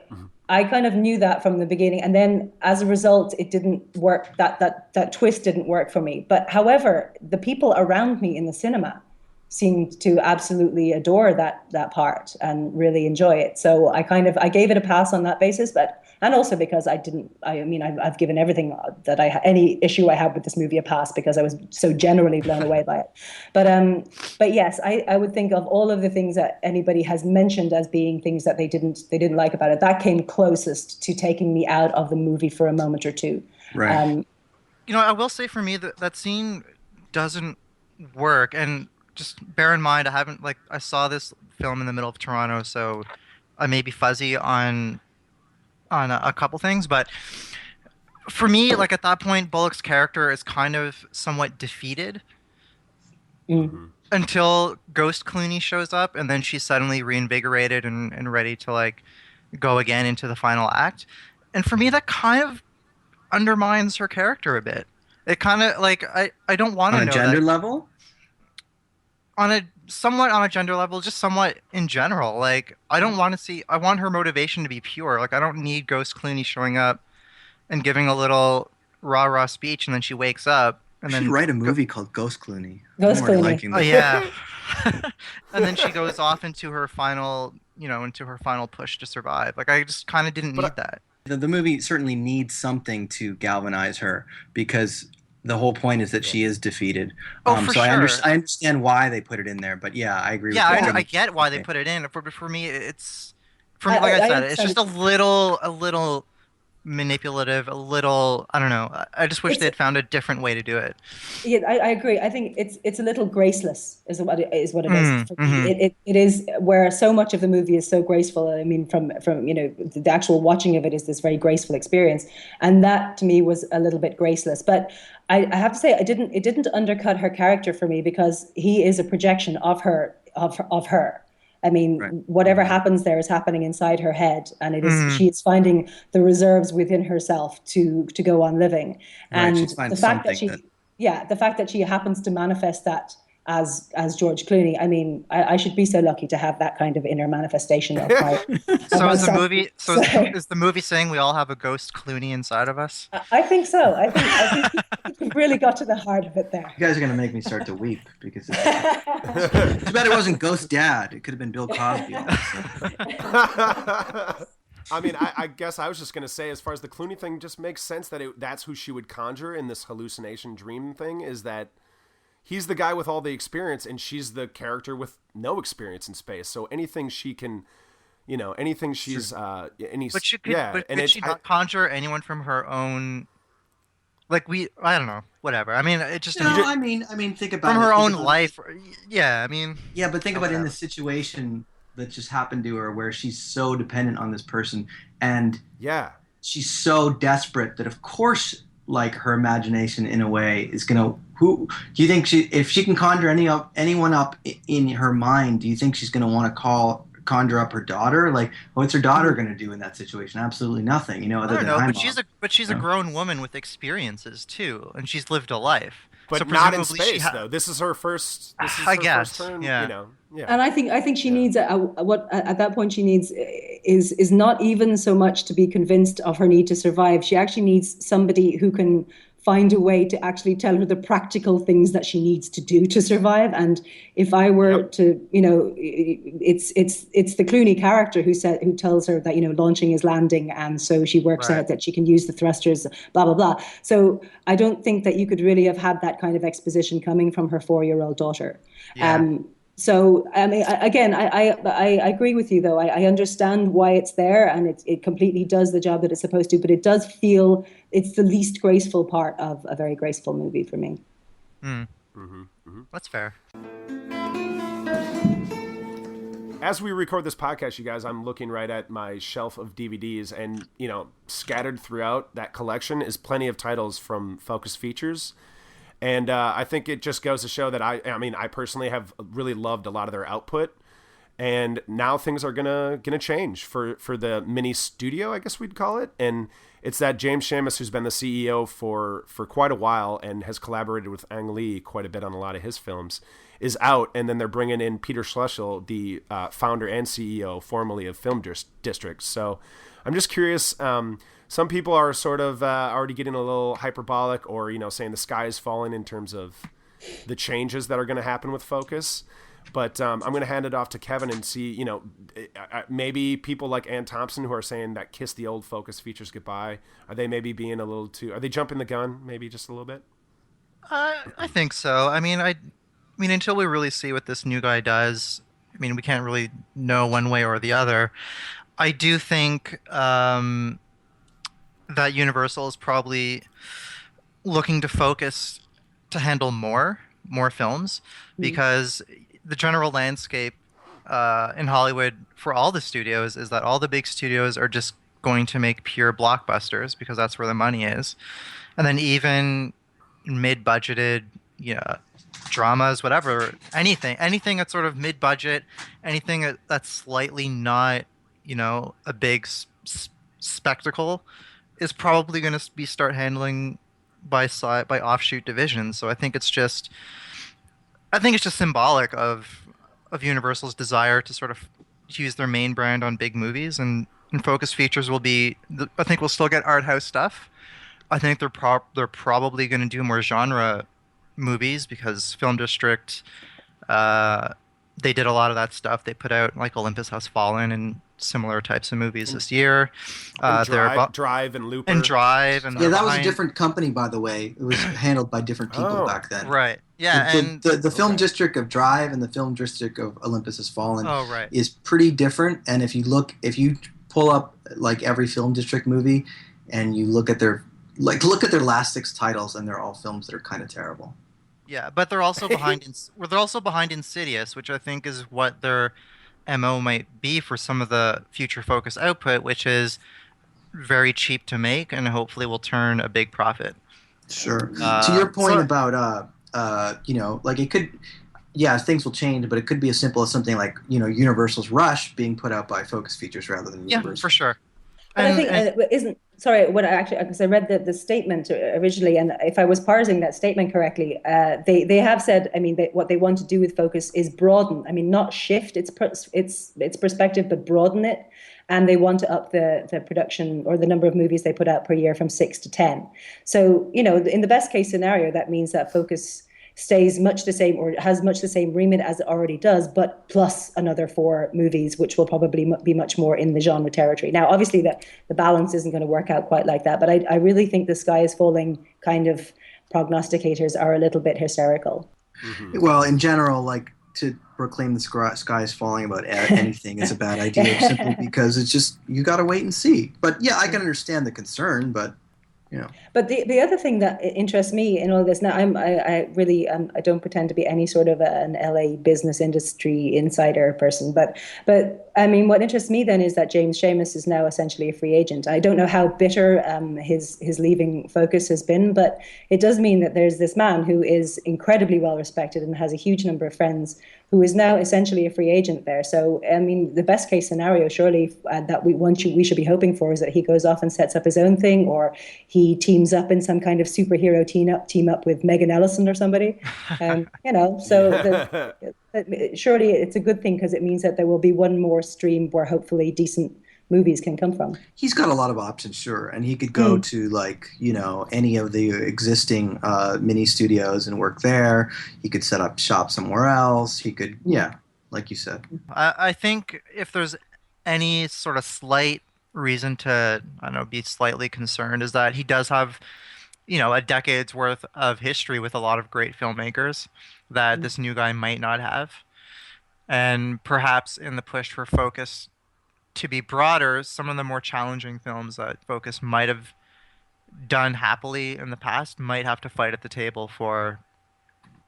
I kind of knew that from the beginning, and then as a result, it didn't work. That twist didn't work for me. But however, the people around me in the cinema seemed to absolutely adore that part and really enjoy it. So I gave it a pass on that basis, and also because I've given everything any issue I had with this movie a pass because I was so generally blown away by it. But yes, I would think of all of the things that anybody has mentioned as being things that they didn't like about it, that came closest to taking me out of the movie for a moment or two. Right. I will say for me that scene doesn't work, and just bear in mind I saw this film in the middle of Toronto, so I may be fuzzy on a couple things, but for me, like at that point, Bullock's character is kind of somewhat defeated until Ghost Clooney shows up, and then she's suddenly reinvigorated and ready to like go again into the final act. And for me, that kind of undermines her character a bit. It kind of like I don't want On to a know gender that level? on a somewhat on a gender level, just somewhat in general. Like I don't want to see. I want her motivation to be pure. Like I don't need Ghost Clooney showing up and giving a little rah rah speech, and then she wakes up, We and should then write a movie called Ghost Clooney. I'm Ghost already Clooney. liking oh this. yeah, and then she goes off into her final, into her final push to survive. Like I just kind of didn't But need that. The movie certainly needs something to galvanize her because the whole point is that Yeah. she is defeated. Oh, for So sure. I understand why they put it in there, but yeah, I agree Yeah, with you. I Yeah, think I it's get why they okay. put it in. For me, for me, like I I said, it's understand. just a little manipulative, a little. I don't know. I just wish they It's had found a different way to do it. Yeah, I agree. I think it's a little graceless, is what it is for me. Mm-hmm. It is where so much of the movie is so graceful. I mean, from the actual watching of it is this very graceful experience, and that to me was a little bit graceless. But I have to say, it didn't undercut her character for me because he is a projection of her. I mean, Right. whatever happens there is happening inside her head, and Mm-hmm. she is finding the reserves within herself to go on living. Right. She And the finds fact that something that she yeah, the fact that she happens to manifest that as George Clooney, I mean, I should be so lucky to have that kind of inner manifestation of So is the myself. movie? So So is the movie saying we all have a ghost Clooney inside of us? I think so. I think you've really got to the heart of it there. you guys are gonna make me start to weep because this is too bad it wasn't Ghost Dad. It could have been Bill Cosby all of a sudden. I mean, I guess I was just going to say, as far as the Clooney thing, just makes sense that that's who she would conjure in this hallucination dream thing, is that he's the guy with all the experience and she's the character with no experience in space. So anything she can, anything she's, But she could, yeah. but And could she not conjure anyone from her own? Like I don't know, whatever. I mean, it just No, didn't I mean, think from about it. her Think own about life. Yeah, I mean, Yeah, but think about in the whatever. situation that just happened to her where she's so dependent on this person and yeah. she's so desperate that of course like her imagination in a way is gonna who do you think she if she can conjure anyone up in her mind, do you think she's gonna want to conjure up her daughter? Like what's her daughter gonna do in that situation? Absolutely nothing, I other don't than know, hi but mom. she's a You know? grown woman with experiences too, and she's lived a life. So But not in presumably she space, though. This is her first, I first guess, turn, yeah. yeah. And I think she Yeah. needs what at that point she needs is not even so much to be convinced of her need to survive. She actually needs somebody who can find a way to actually tell her the practical things that she needs to do to survive. And if I were Yep. to, it's the Clooney character who tells her that launching is landing, and so she works Right. out that she can use the thrusters, blah blah blah. So I don't think that you could really have had that kind of exposition coming from her 4-year-old daughter. Yeah. So I mean, I agree with you though. I understand why it's there, and it completely does the job that it's supposed to. But it does feel it's the least graceful part of a very graceful movie for me. Hmm. That's fair. As we record this podcast, you guys, I'm looking right at my shelf of DVDs, and scattered throughout that collection is plenty of titles from Focus Features. And I think it just goes to show that I mean, I personally have really loved a lot of their output, and now things are gonna change for the mini studio, I guess we'd call it. And it's that James Schamus, who's been the CEO for quite a while and has collaborated with Ang Lee quite a bit on a lot of his films, is out, and then they're bringing in Peter Schlussel, the founder and CEO formerly of Film District. So I'm just curious. Some people are sort of already getting a little hyperbolic, or saying the sky is falling in terms of the changes that are going to happen with Focus. But I'm going to hand it off to Kevin and see, maybe people like Ann Thompson who are saying that kiss the old Focus Features goodbye. Are they maybe being a little too? Are they jumping the gun? Maybe just a little bit. I think so. I mean, until we really see what this new guy does, I mean, we can't really know one way or the other. I do think that Universal is probably looking to focus to handle more films because the general landscape in Hollywood for all the studios is that all the big studios are just going to make pure blockbusters because that's where the money is, and then even mid-budgeted, dramas, whatever, anything that's sort of mid-budget, anything that's slightly not, a big spectacle is probably going to be start handling by offshoot divisions. So I think it's just symbolic of Universal's desire to sort of use their main brand on big movies, and Focus Features will be. I think we'll still get art house stuff. I think they're probably going to do more genre movies because Film District, uh, they did a lot of that stuff. They put out like Olympus Has Fallen and similar types of movies this year. And They're Drive and Looper. and Drive and Yeah, that was a behind- different company, by the way. It was handled by different people Oh, back then. Right. Yeah, and The film district of Drive and the film district of Olympus Has Fallen oh right. is pretty different. And if you pull up like every film district movie and you look at their last 6 titles, and they're all films that are kind of terrible. Yeah, but they're also they're also behind Insidious, which I think is what their MO might be for some of the future Focus output, which is very cheap to make and hopefully will turn a big profit. Sure. To your point about like it could, yeah, things will change, but it could be as simple as something like Universal's Rush being put out by Focus Features rather than Universal. Yeah, for sure. But I think what I actually, because I read the statement originally, and if I was parsing that statement correctly, they have said, I mean, what they want to do with Focus is broaden. I mean, not shift its perspective, but broaden it. And they want to up the production or the number of movies they put out per year from 6 to 10. So, in the best case scenario, that means that Focus stays much the same or has much the same remit as it already does, but plus another 4 movies, which will probably be much more in the genre territory. Now, obviously, the balance isn't going to work out quite like that, but I really think the sky is falling kind of prognosticators are a little bit hysterical. Mm-hmm. Well, in general, like to proclaim the sky is falling about anything is a bad idea simply because it's just you got to wait and see. But yeah, I can understand the concern, but But the other thing that interests me in all this now, I really I don't pretend to be any sort of an LA business industry insider person, but I mean what interests me then is that James Schamus is now essentially a free agent. I don't know how bitter his leaving Focus has been, but it does mean that there's this man who is incredibly well respected and has a huge number of friends who is now essentially a free agent there. So, I mean, the best case scenario, surely, that we should be hoping for is that he goes off and sets up his own thing, or he teams up in some kind of superhero team up with Megan Ellison or somebody. So surely it's a good thing because it means that there will be one more stream where hopefully decent movies can come from. He's got a lot of options, sure, and he could go to any of the existing mini studios and work there. He could set up shop somewhere else. He could, like you said. I think if there's any sort of slight reason to, I don't know, be slightly concerned is that he does have, a decade's worth of history with a lot of great filmmakers that this new guy might not have, and perhaps in the push for Focus to be broader, some of the more challenging films that Focus might have done happily in the past might have to fight at the table for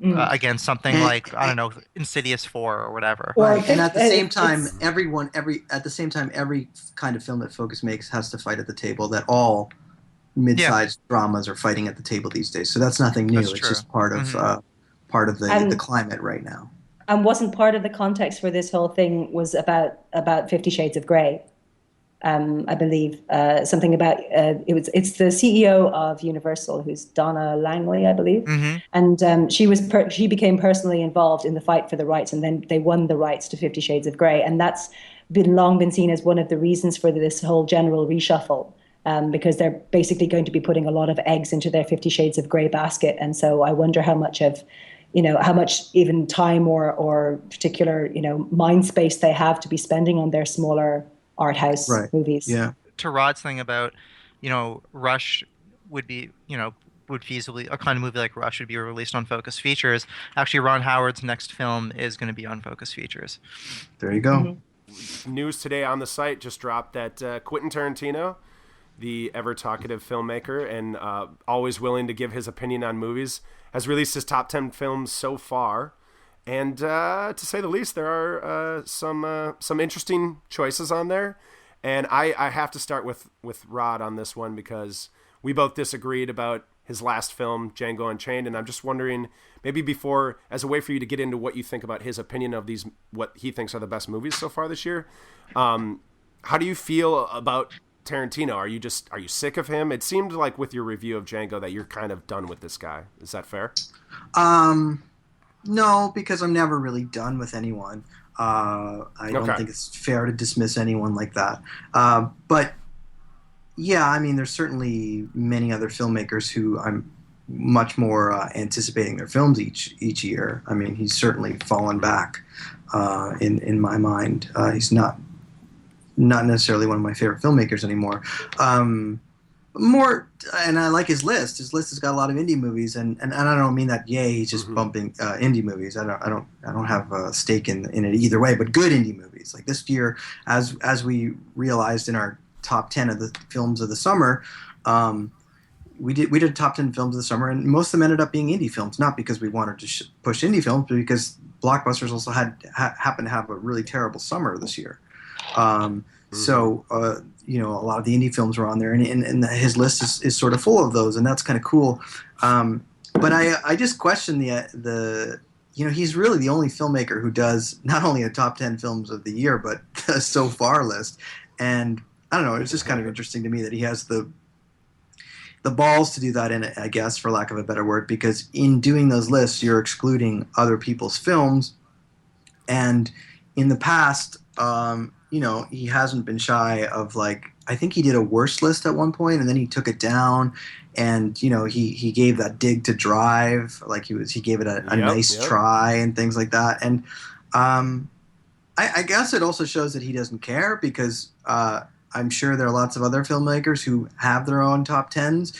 against something like, I don't know, Insidious 4 or whatever. Right. And at the same time, every kind of film that Focus makes has to fight at the table. That all mid-sized dramas are fighting at the table these days. So that's nothing new. It's just part of the climate right now. And wasn't part of the context for this whole thing was about 50 Shades of Grey, I believe. Something about it's the CEO of Universal, who's Donna Langley, I believe, and she became personally involved in the fight for the rights, and then they won the rights to 50 Shades of Grey, and that's long been seen as one of the reasons for this whole general reshuffle. Because they're basically going to be putting a lot of eggs into their 50 Shades of Grey basket, and so I wonder how much even time or particular, mind space they have to be spending on their smaller art house movies. Yeah. To Rod's thing about, Rush would be, would feasibly, a kind of movie like Rush would be released on Focus Features. Actually, Ron Howard's next film is going to be on Focus Features. There you go. News today on the site just dropped that Quentin Tarantino, the ever-talkative filmmaker and always willing to give his opinion on movies, has released his top 10 films so far. And to say the least, there are some interesting choices on there. And I have to start with Rod on this one because we both disagreed about his last film, Django Unchained. And I'm just wondering, maybe before, as a way for you to get into what you think about his opinion of these, what he thinks are the best movies so far this year, how do you feel about Tarantino? Are you sick of him? It seemed like with your review of Django that you're kind of done with this guy. Is that fair? No, because I'm never really done with anyone. I don't think it's fair to dismiss anyone like that. But yeah, I mean, there's certainly many other filmmakers who I'm much more anticipating their films each year. I mean, he's certainly fallen back in my mind. He's not necessarily one of my favorite filmmakers anymore. More, and I like his list. His list has got a lot of indie movies, and I don't mean that. Yay, he's just bumping indie movies. I don't have a stake in it either way. But good indie movies, like this year, as we realized in our top 10 of the films of the summer, we did top 10 films of the summer, and most of them ended up being indie films. Not because we wanted to push indie films, but because blockbusters also happened to have a really terrible summer this year. So, a lot of the indie films were on there, and his list is sort of full of those, and that's kind of cool. But I just question he's really the only filmmaker who does not only a top 10 films of the year, but a so far list. And I don't know, it's just kind of interesting to me that he has the balls to do that, in it, I guess, for lack of a better word, because in doing those lists, you're excluding other people's films. And in the past, he hasn't been shy of, like, I think he did a worst list at one point, and then he took it down, and he gave that dig to Drive, like he gave it a nice try and things like that. And I guess it also shows that he doesn't care, because I'm sure there are lots of other filmmakers who have their own top tens,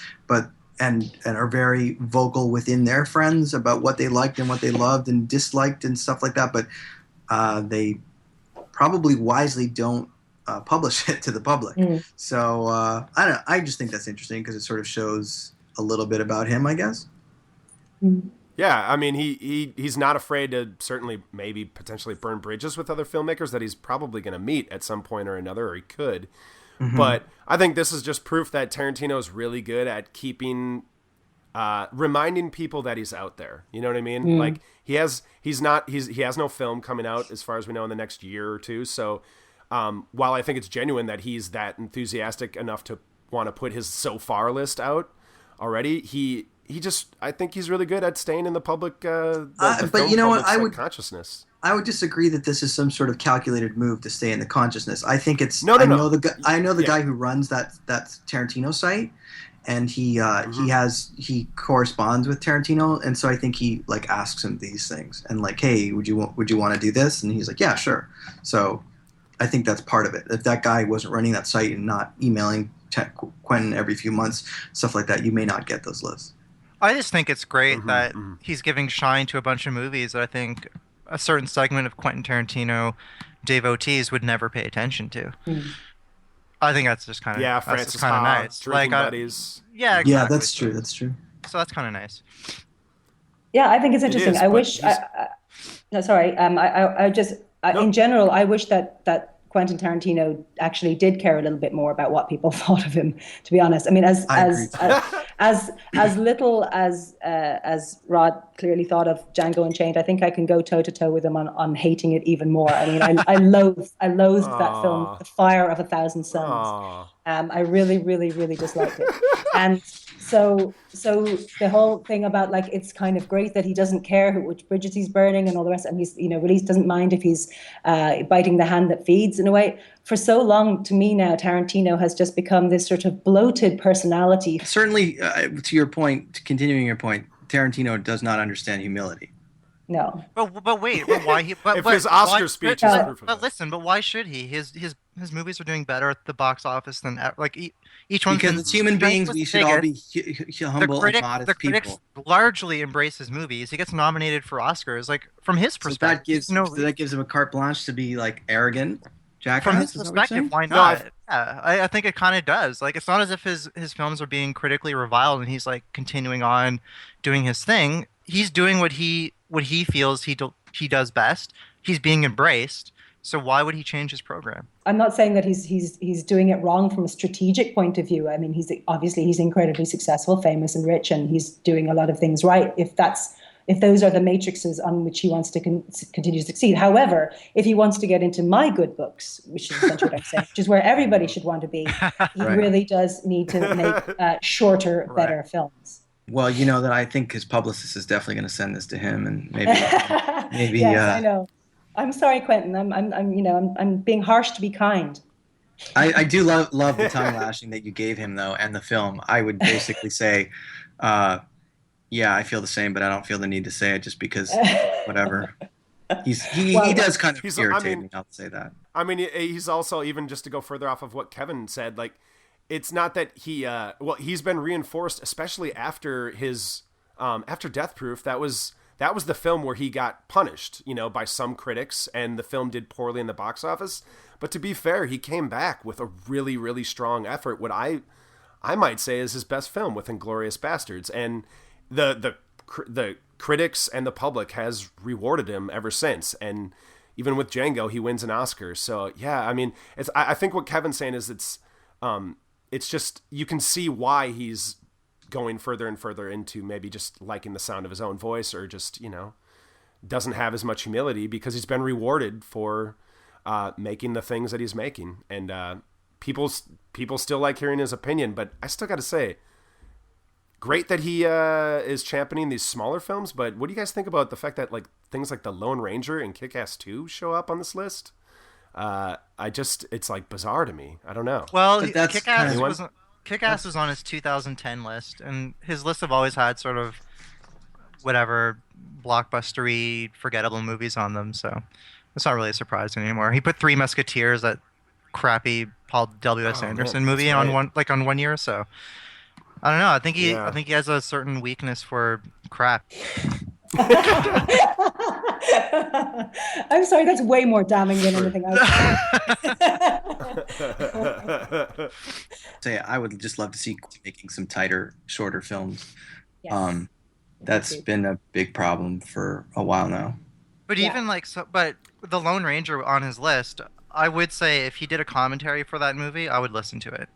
and are very vocal within their friends about what they liked and what they loved and disliked and stuff like that, but they probably wisely don't publish it to the public. So I don't know. I just think that's interesting because it sort of shows a little bit about him, I guess. Yeah, I mean, he's not afraid to certainly maybe potentially burn bridges with other filmmakers that he's probably going to meet at some point or another, or he could. But I think this is just proof that Tarantino is really good at keeping, reminding people that he's out there. You know what I mean? Like he has no film coming out as far as we know in the next year or two. So while I think it's genuine that he's that enthusiastic enough to want to put his so far list out already, I think he's really good at staying in the public, but you know what, consciousness. I would disagree that this is some sort of calculated move to stay in the consciousness. I think it's no. I know the guy who runs that Tarantino site, and he corresponds with Tarantino, and so I think he like asks him these things and like, hey, would you want to do this? And he's like, yeah, sure. So I think that's part of it. If that guy wasn't running that site and not emailing Quentin every few months, stuff like that, you may not get those lists. I just think it's great that he's giving shine to a bunch of movies that I think a certain segment of Quentin Tarantino devotees would never pay attention to. I think that's just kind of Francis Ha, nice. Drinking Buddies. Yeah, exactly. Yeah, that's true. That's true. So that's kind of nice. Yeah, I think it's interesting. In general, I wish that Quentin Tarantino actually did care a little bit more about what people thought of him, to be honest. I mean, as little as Rod clearly thought of Django Unchained, I think I can go toe to toe with him on hating it even more. I mean, I loathed that film, The Fire of a Thousand Suns. I really, really, really disliked it. And so the whole thing about like, it's kind of great that he doesn't care which bridges he's burning and all the rest, and he's really doesn't mind if he's biting the hand that feeds in a way. For so long, to me now, Tarantino has just become this sort of bloated personality. Certainly, to your point, continuing your point, Tarantino does not understand humility. No. But wait, why he? If his Oscar speech is proof of that. But listen, but why should he? His movies are doing better at the box office than like each one. Because as human beings, we should all be humble and modest the critics people. largely embrace his movies. He gets nominated for Oscars. Like from his perspective, so that gives him a carte blanche to be like arrogant. Jackass, from his perspective, why not? I think it kind of does. Like, it's not as if his films are being critically reviled and he's like continuing on doing his thing. He's doing what he feels he does best. He's being embraced. So why would he change his program? I'm not saying that he's doing it wrong from a strategic point of view. I mean, he's incredibly successful, famous, and rich, and he's doing a lot of things right. If that's if those are the matrices on which he wants to continue to succeed. However, if he wants to get into my good books, which is essentially what I'm saying, which is where everybody should want to be, he really does need to make shorter, better films. Well, you know that I think his publicist is definitely going to send this to him, and maybe. Yes, I know. I'm sorry, Quentin. I'm being harsh to be kind. I do love the tongue lashing that you gave him, though, and the film. I would basically say, yeah, I feel the same, but I don't feel the need to say it just because, whatever. He does kind of irritate me. I'll say that. I mean, he's also, even just to go further off of what Kevin said, like, it's not that he's been reinforced, especially after his after Death Proof. That was the film where he got punished, by some critics, and the film did poorly in the box office. But to be fair, he came back with a really, really strong effort. What I might say is his best film with Inglourious Bastards, and the critics and the public has rewarded him ever since. And even with Django, he wins an Oscar. So yeah, I mean, I think what Kevin's saying is it's just, you can see why he's going further and further into maybe just liking the sound of his own voice, or just, doesn't have as much humility because he's been rewarded for making the things that he's making. And people still like hearing his opinion, but I still got to say, great that he is championing these smaller films. But what do you guys think about the fact that things like The Lone Ranger and Kick-Ass 2 show up on this list? It's like bizarre to me. I don't know. Well, Kick-Ass was on his 2010 list, and his lists have always had sort of whatever blockbustery, forgettable movies on them. So it's not really a surprise anymore. He put Three Musketeers, that crappy Paul W.S. Anderson movie, on one year. So I don't know. I think he has a certain weakness for crap. I'm sorry, that's way more damning than anything else. I would just love to see making some tighter, shorter films. Yes. That's been a big problem for a while now. But but The Lone Ranger on his list, I would say if he did a commentary for that movie, I would listen to it.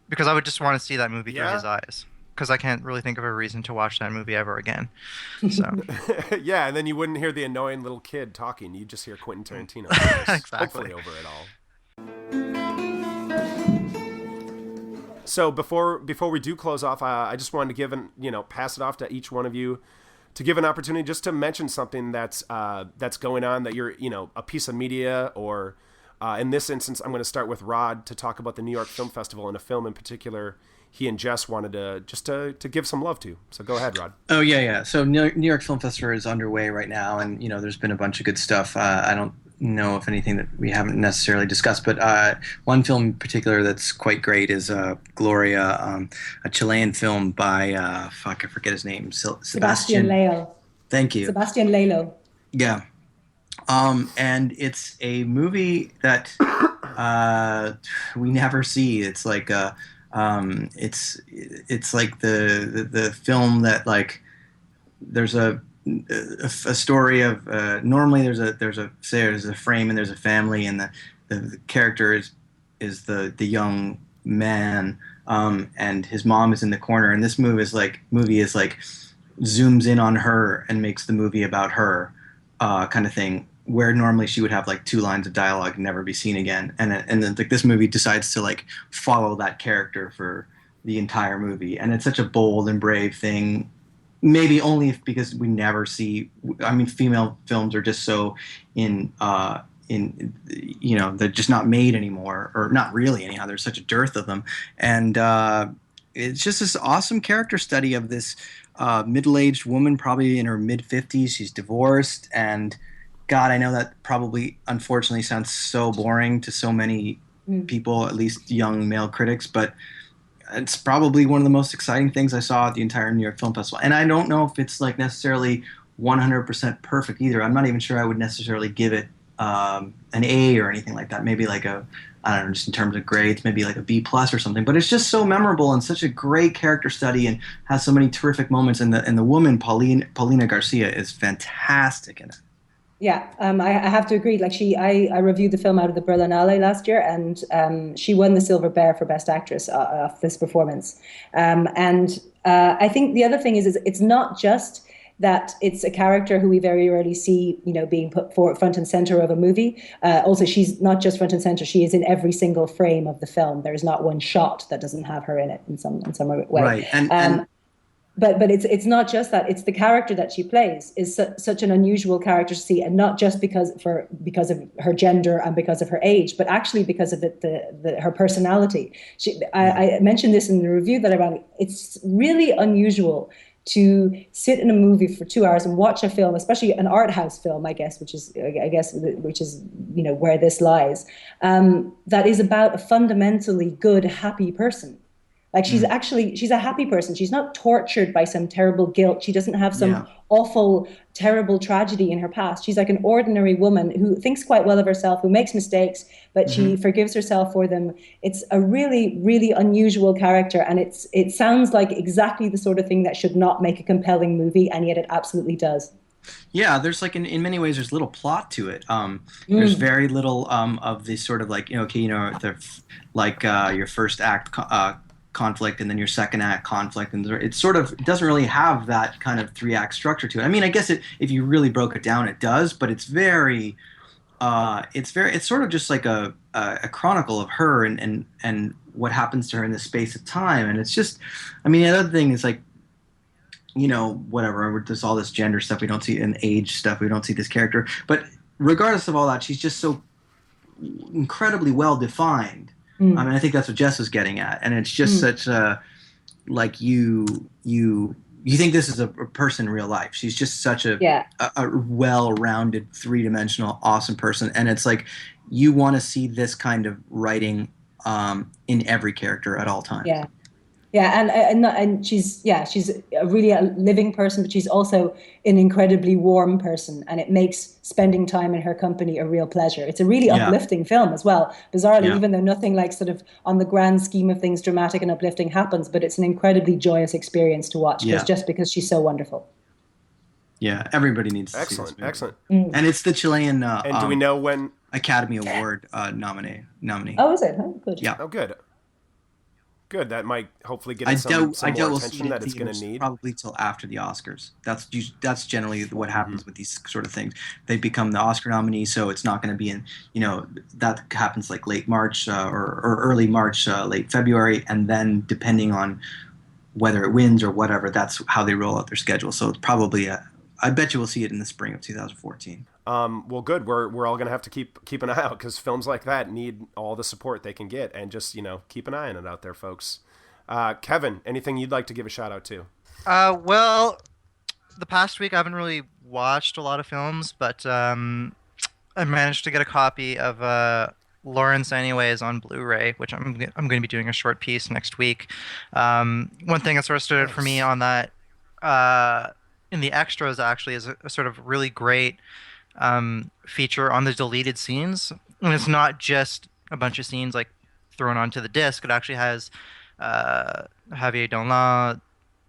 Because I would just want to see that movie through his eyes. Because I can't really think of a reason to watch that movie ever again. So. Yeah, and then you wouldn't hear the annoying little kid talking. You'd just hear Quentin Tarantino. Exactly. Hopefully over it all. So before we do close off, I just wanted to pass it off to each one of you to give an opportunity just to mention something that's going on, that you're, a piece of media, or in this instance, I'm going to start with Rod to talk about the New York Film Festival and a film in particular he and Jess wanted to give some love to. So go ahead, Rod. Oh, yeah. So New York Film Festival is underway right now, and, there's been a bunch of good stuff. I don't know if anything that we haven't necessarily discussed, but one film in particular that's quite great is Gloria, a Chilean film by, I forget his name, Sebastian Lello. Thank you. Sebastian Lello. Yeah. And it's a movie that we never see. It's like it's like the film that there's a story of normally there's a frame and there's a family, and the character is the young man, and his mom is in the corner, and this movie is zooms in on her and makes the movie about her, kind of thing, where normally she would have 2 lines of dialogue and never be seen again. And then this movie decides to follow that character for the entire movie. And it's such a bold and brave thing, maybe only because we never see, female films are just so they're just not made anymore, or not really anyhow. There's such a dearth of them. And it's just this awesome character study of this middle-aged woman, probably in her mid-50s. She's divorced, and God, I know that probably, unfortunately, sounds so boring to so many people, at least young male critics, but it's probably one of the most exciting things I saw at the entire New York Film Festival. And I don't know if it's necessarily 100% perfect either. I'm not even sure I would necessarily give it an A or anything like that. Maybe I don't know, just in terms of grades, maybe a B+ or something. But it's just so memorable and such a great character study, and has so many terrific moments. And the woman, Paulina Garcia, is fantastic in it. Yeah, I have to agree. I reviewed the film out of the Berlinale last year, and she won the Silver Bear for Best Actress of this performance. And I think the other thing is it's not just that it's a character who we very rarely see, being put front and center of a movie. Also, she's not just front and center; she is in every single frame of the film. There is not one shot that doesn't have her in it in some way. Right, and but it's not just that. It's the character that she plays is such an unusual character to see, and not just because of her gender and because of her age, but actually because of her personality. I mentioned this in the review that I ran. It's really unusual to sit in a movie for 2 hours and watch a film, especially an art house film, which is where this lies, that is about a fundamentally good, happy person. Like she's a happy person. She's not tortured by some terrible guilt. She doesn't have some awful, terrible tragedy in her past. She's like an ordinary woman who thinks quite well of herself, who makes mistakes, but she forgives herself for them. It's a really, really unusual character, and it sounds like exactly the sort of thing that should not make a compelling movie, and yet it absolutely does. Yeah, there's like in many ways there's little plot to it. There's very little of this sort of like your first act conflict and then your second act conflict, and it doesn't really have that kind of 3-act structure to it. I mean, I guess if you really broke it down, it does, but it's sort of just like a chronicle of her and what happens to her in this space of time. And it's just, I mean, the other thing is like, whatever, there's all this gender stuff we don't see, and age stuff we don't see this character, but regardless of all that, she's just so incredibly well defined. I mean, I think that's what Jess was getting at, and it's just such a like you think this is a person in real life. She's just such a well-rounded, 3-dimensional, awesome person, and it's like you want to see this kind of writing in every character at all times. And she's a really living person, but she's also an incredibly warm person, and it makes spending time in her company a real pleasure. It's a really uplifting film as well, bizarrely, even though nothing like sort of on the grand scheme of things dramatic and uplifting happens, but it's an incredibly joyous experience to watch just because she's so wonderful. Yeah, everybody needs to excellent, see this movie. Excellent. And it's the Chilean and do we know when Academy Award nominee. Oh, is it? Oh, good. Yeah. Oh, good. Good. That might hopefully get it some more attention that it's going to need. Probably till after the Oscars. That's generally what happens with these sort of things. They become the Oscar nominee, so it's not going to be in. That happens like late March or early March, late February, and then depending on whether it wins or whatever, that's how they roll out their schedule. So it's probably I bet you we'll see it in the spring of 2014. Well, good. We're all going to have to keep an eye out, because films like that need all the support they can get, and just, keep an eye on it out there, folks. Kevin, anything you'd like to give a shout out to? Well, the past week I haven't really watched a lot of films, but I managed to get a copy of Lawrence Anyways on Blu-ray, which I'm going to be doing a short piece next week. One thing that sort of stood out for me on that in the extras actually is a sort of really great feature on the deleted scenes, and it's not just a bunch of scenes like thrown onto the disc. It actually has Javier Dolan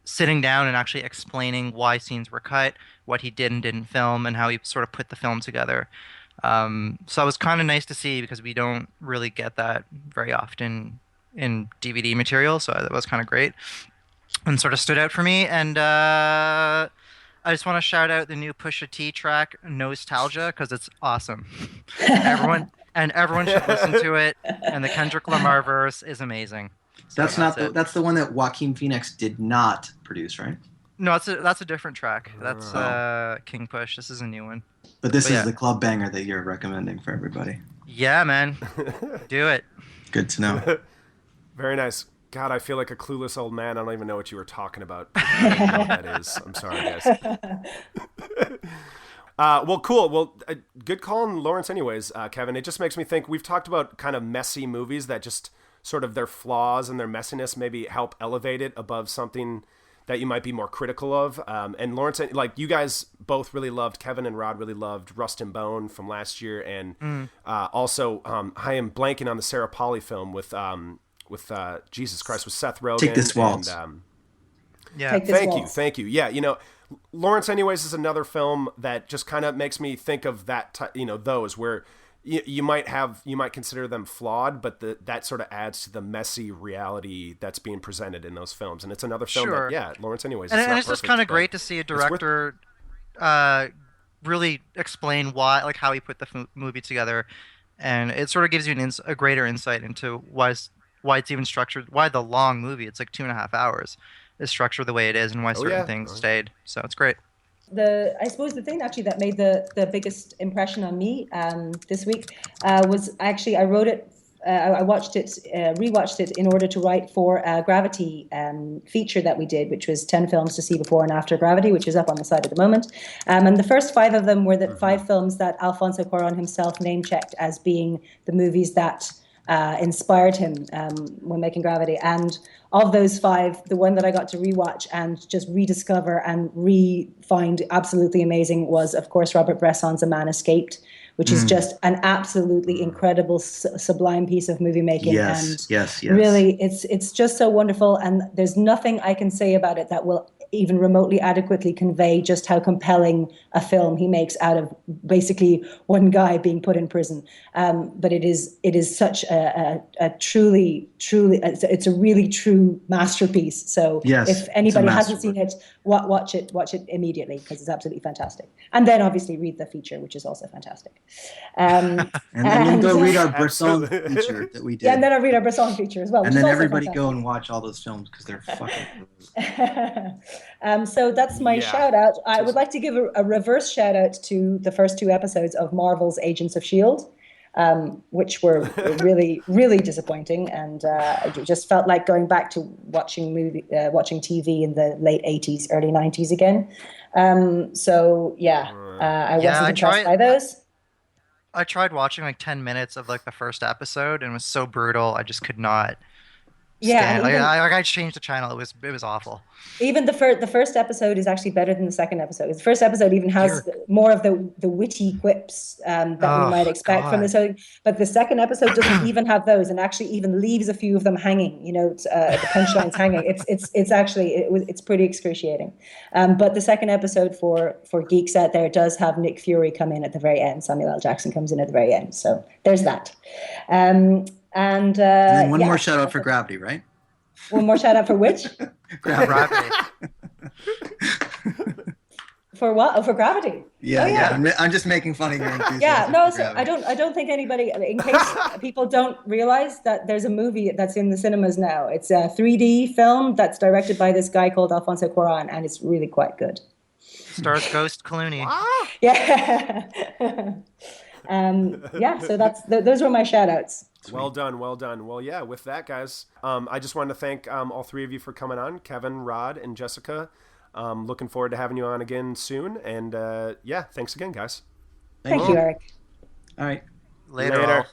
sitting down and actually explaining why scenes were cut, what he did and didn't film, and how he sort of put the film together. So it was kind of nice to see, because we don't really get that very often in DVD material, so that was kind of great and sort of stood out for me. And I just want to shout out the new Pusha T track, Nostalgia, because it's awesome. Everyone should listen to it. And the Kendrick Lamar verse is amazing. So that's the one that Joaquin Phoenix did not produce, right? No, that's a different track. That's King Push. This is a new one. But this is the club banger that you're recommending for everybody. Yeah, man. Do it. Good to know. Very nice. God, I feel like a clueless old man. I don't even know what you were talking about. I don't know what that is. I'm sorry, guys. Well, cool. Well, good call on Lawrence anyways, Kevin. It just makes me think, we've talked about kind of messy movies that just sort of their flaws and their messiness maybe help elevate it above something that you might be more critical of. And Lawrence, like you guys both really loved, Kevin and Rod really loved Rust and Bone from last year. And also I am blanking on the Sarah Polley film with Jesus Christ, with Seth Rogen. Take This Waltz. And, yeah. Thank you. Yeah, Lawrence anyways is another film that just kind of makes me think of that, those where you might consider them flawed, but that sort of adds to the messy reality that's being presented in those films. And it's another film Sure. that, Lawrence anyways, And, it's not it's just perfect, kind of but great to see a director really explain why, like how he put the movie together, and it sort of gives you a greater insight into why it's even structured, why the long movie, it's like 2.5 hours, is structured the way it is, and why certain things stayed. So it's great. I suppose the thing actually that made the biggest impression on me this week was actually I wrote it. I watched it, rewatched it in order to write for a Gravity feature that we did, which was 10 films to see before and after Gravity, which is up on the site at the moment. And the first 5 of them were the 5 films that Alfonso Cuarón himself name-checked as being the movies that inspired him when making Gravity. And of those 5, the one that I got to rewatch and just rediscover and re-find absolutely amazing was, of course, Robert Bresson's A Man Escaped, which is just an absolutely incredible, sublime piece of movie making. Yes. Really, it's just so wonderful. And there's nothing I can say about it that will even remotely adequately convey just how compelling a film he makes out of basically one guy being put in prison. But it is such a truly, it's a really true masterpiece. So if anybody hasn't seen it, watch it immediately, because it's absolutely fantastic. And then obviously read the feature, which is also fantastic. And then go read our Bresson feature that we did. Yeah, and then I'll read our Bresson feature as well. And then everybody go and watch all those films because they're fucking so that's my shout out. I would like to give a reverse shout out to the first 2 episodes of Marvel's Agents of S.H.I.E.L.D., which were really, really disappointing. And I just felt like going back to watching TV in the late 80s, early 90s again. I wasn't impressed by those. I tried watching like 10 minutes of like the first episode, and it was so brutal. I just could not stand. I changed the channel. It was awful. Even the first episode is actually better than the second episode. The first episode even has more of the witty quips that we might expect from this. But the second episode doesn't even have those, and actually even leaves a few of them hanging. The punchlines hanging. It's pretty excruciating. But the second episode for geeks out there does have Nick Fury come in at the very end. Samuel L. Jackson comes in at the very end. So there's that. And then one more shout out for Gravity, right? One more shout out for which? Gravity. For what? Oh, for Gravity. Yeah. I'm just making fun of your enthusiasm. Yeah, no. So I don't think anybody, in case people don't realize that there's a movie that's in the cinemas now. It's a 3D film that's directed by this guy called Alfonso Cuarón, and it's really quite good. Stars Ghost Clooney. Yeah. So those were my shout outs. Well done. Well, yeah, with that, guys, I just wanted to thank all 3 of you for coming on, Kevin, Rod, and Jessica. Looking forward to having you on again soon. And thanks again, guys. Thank you, Eric. All right. Later.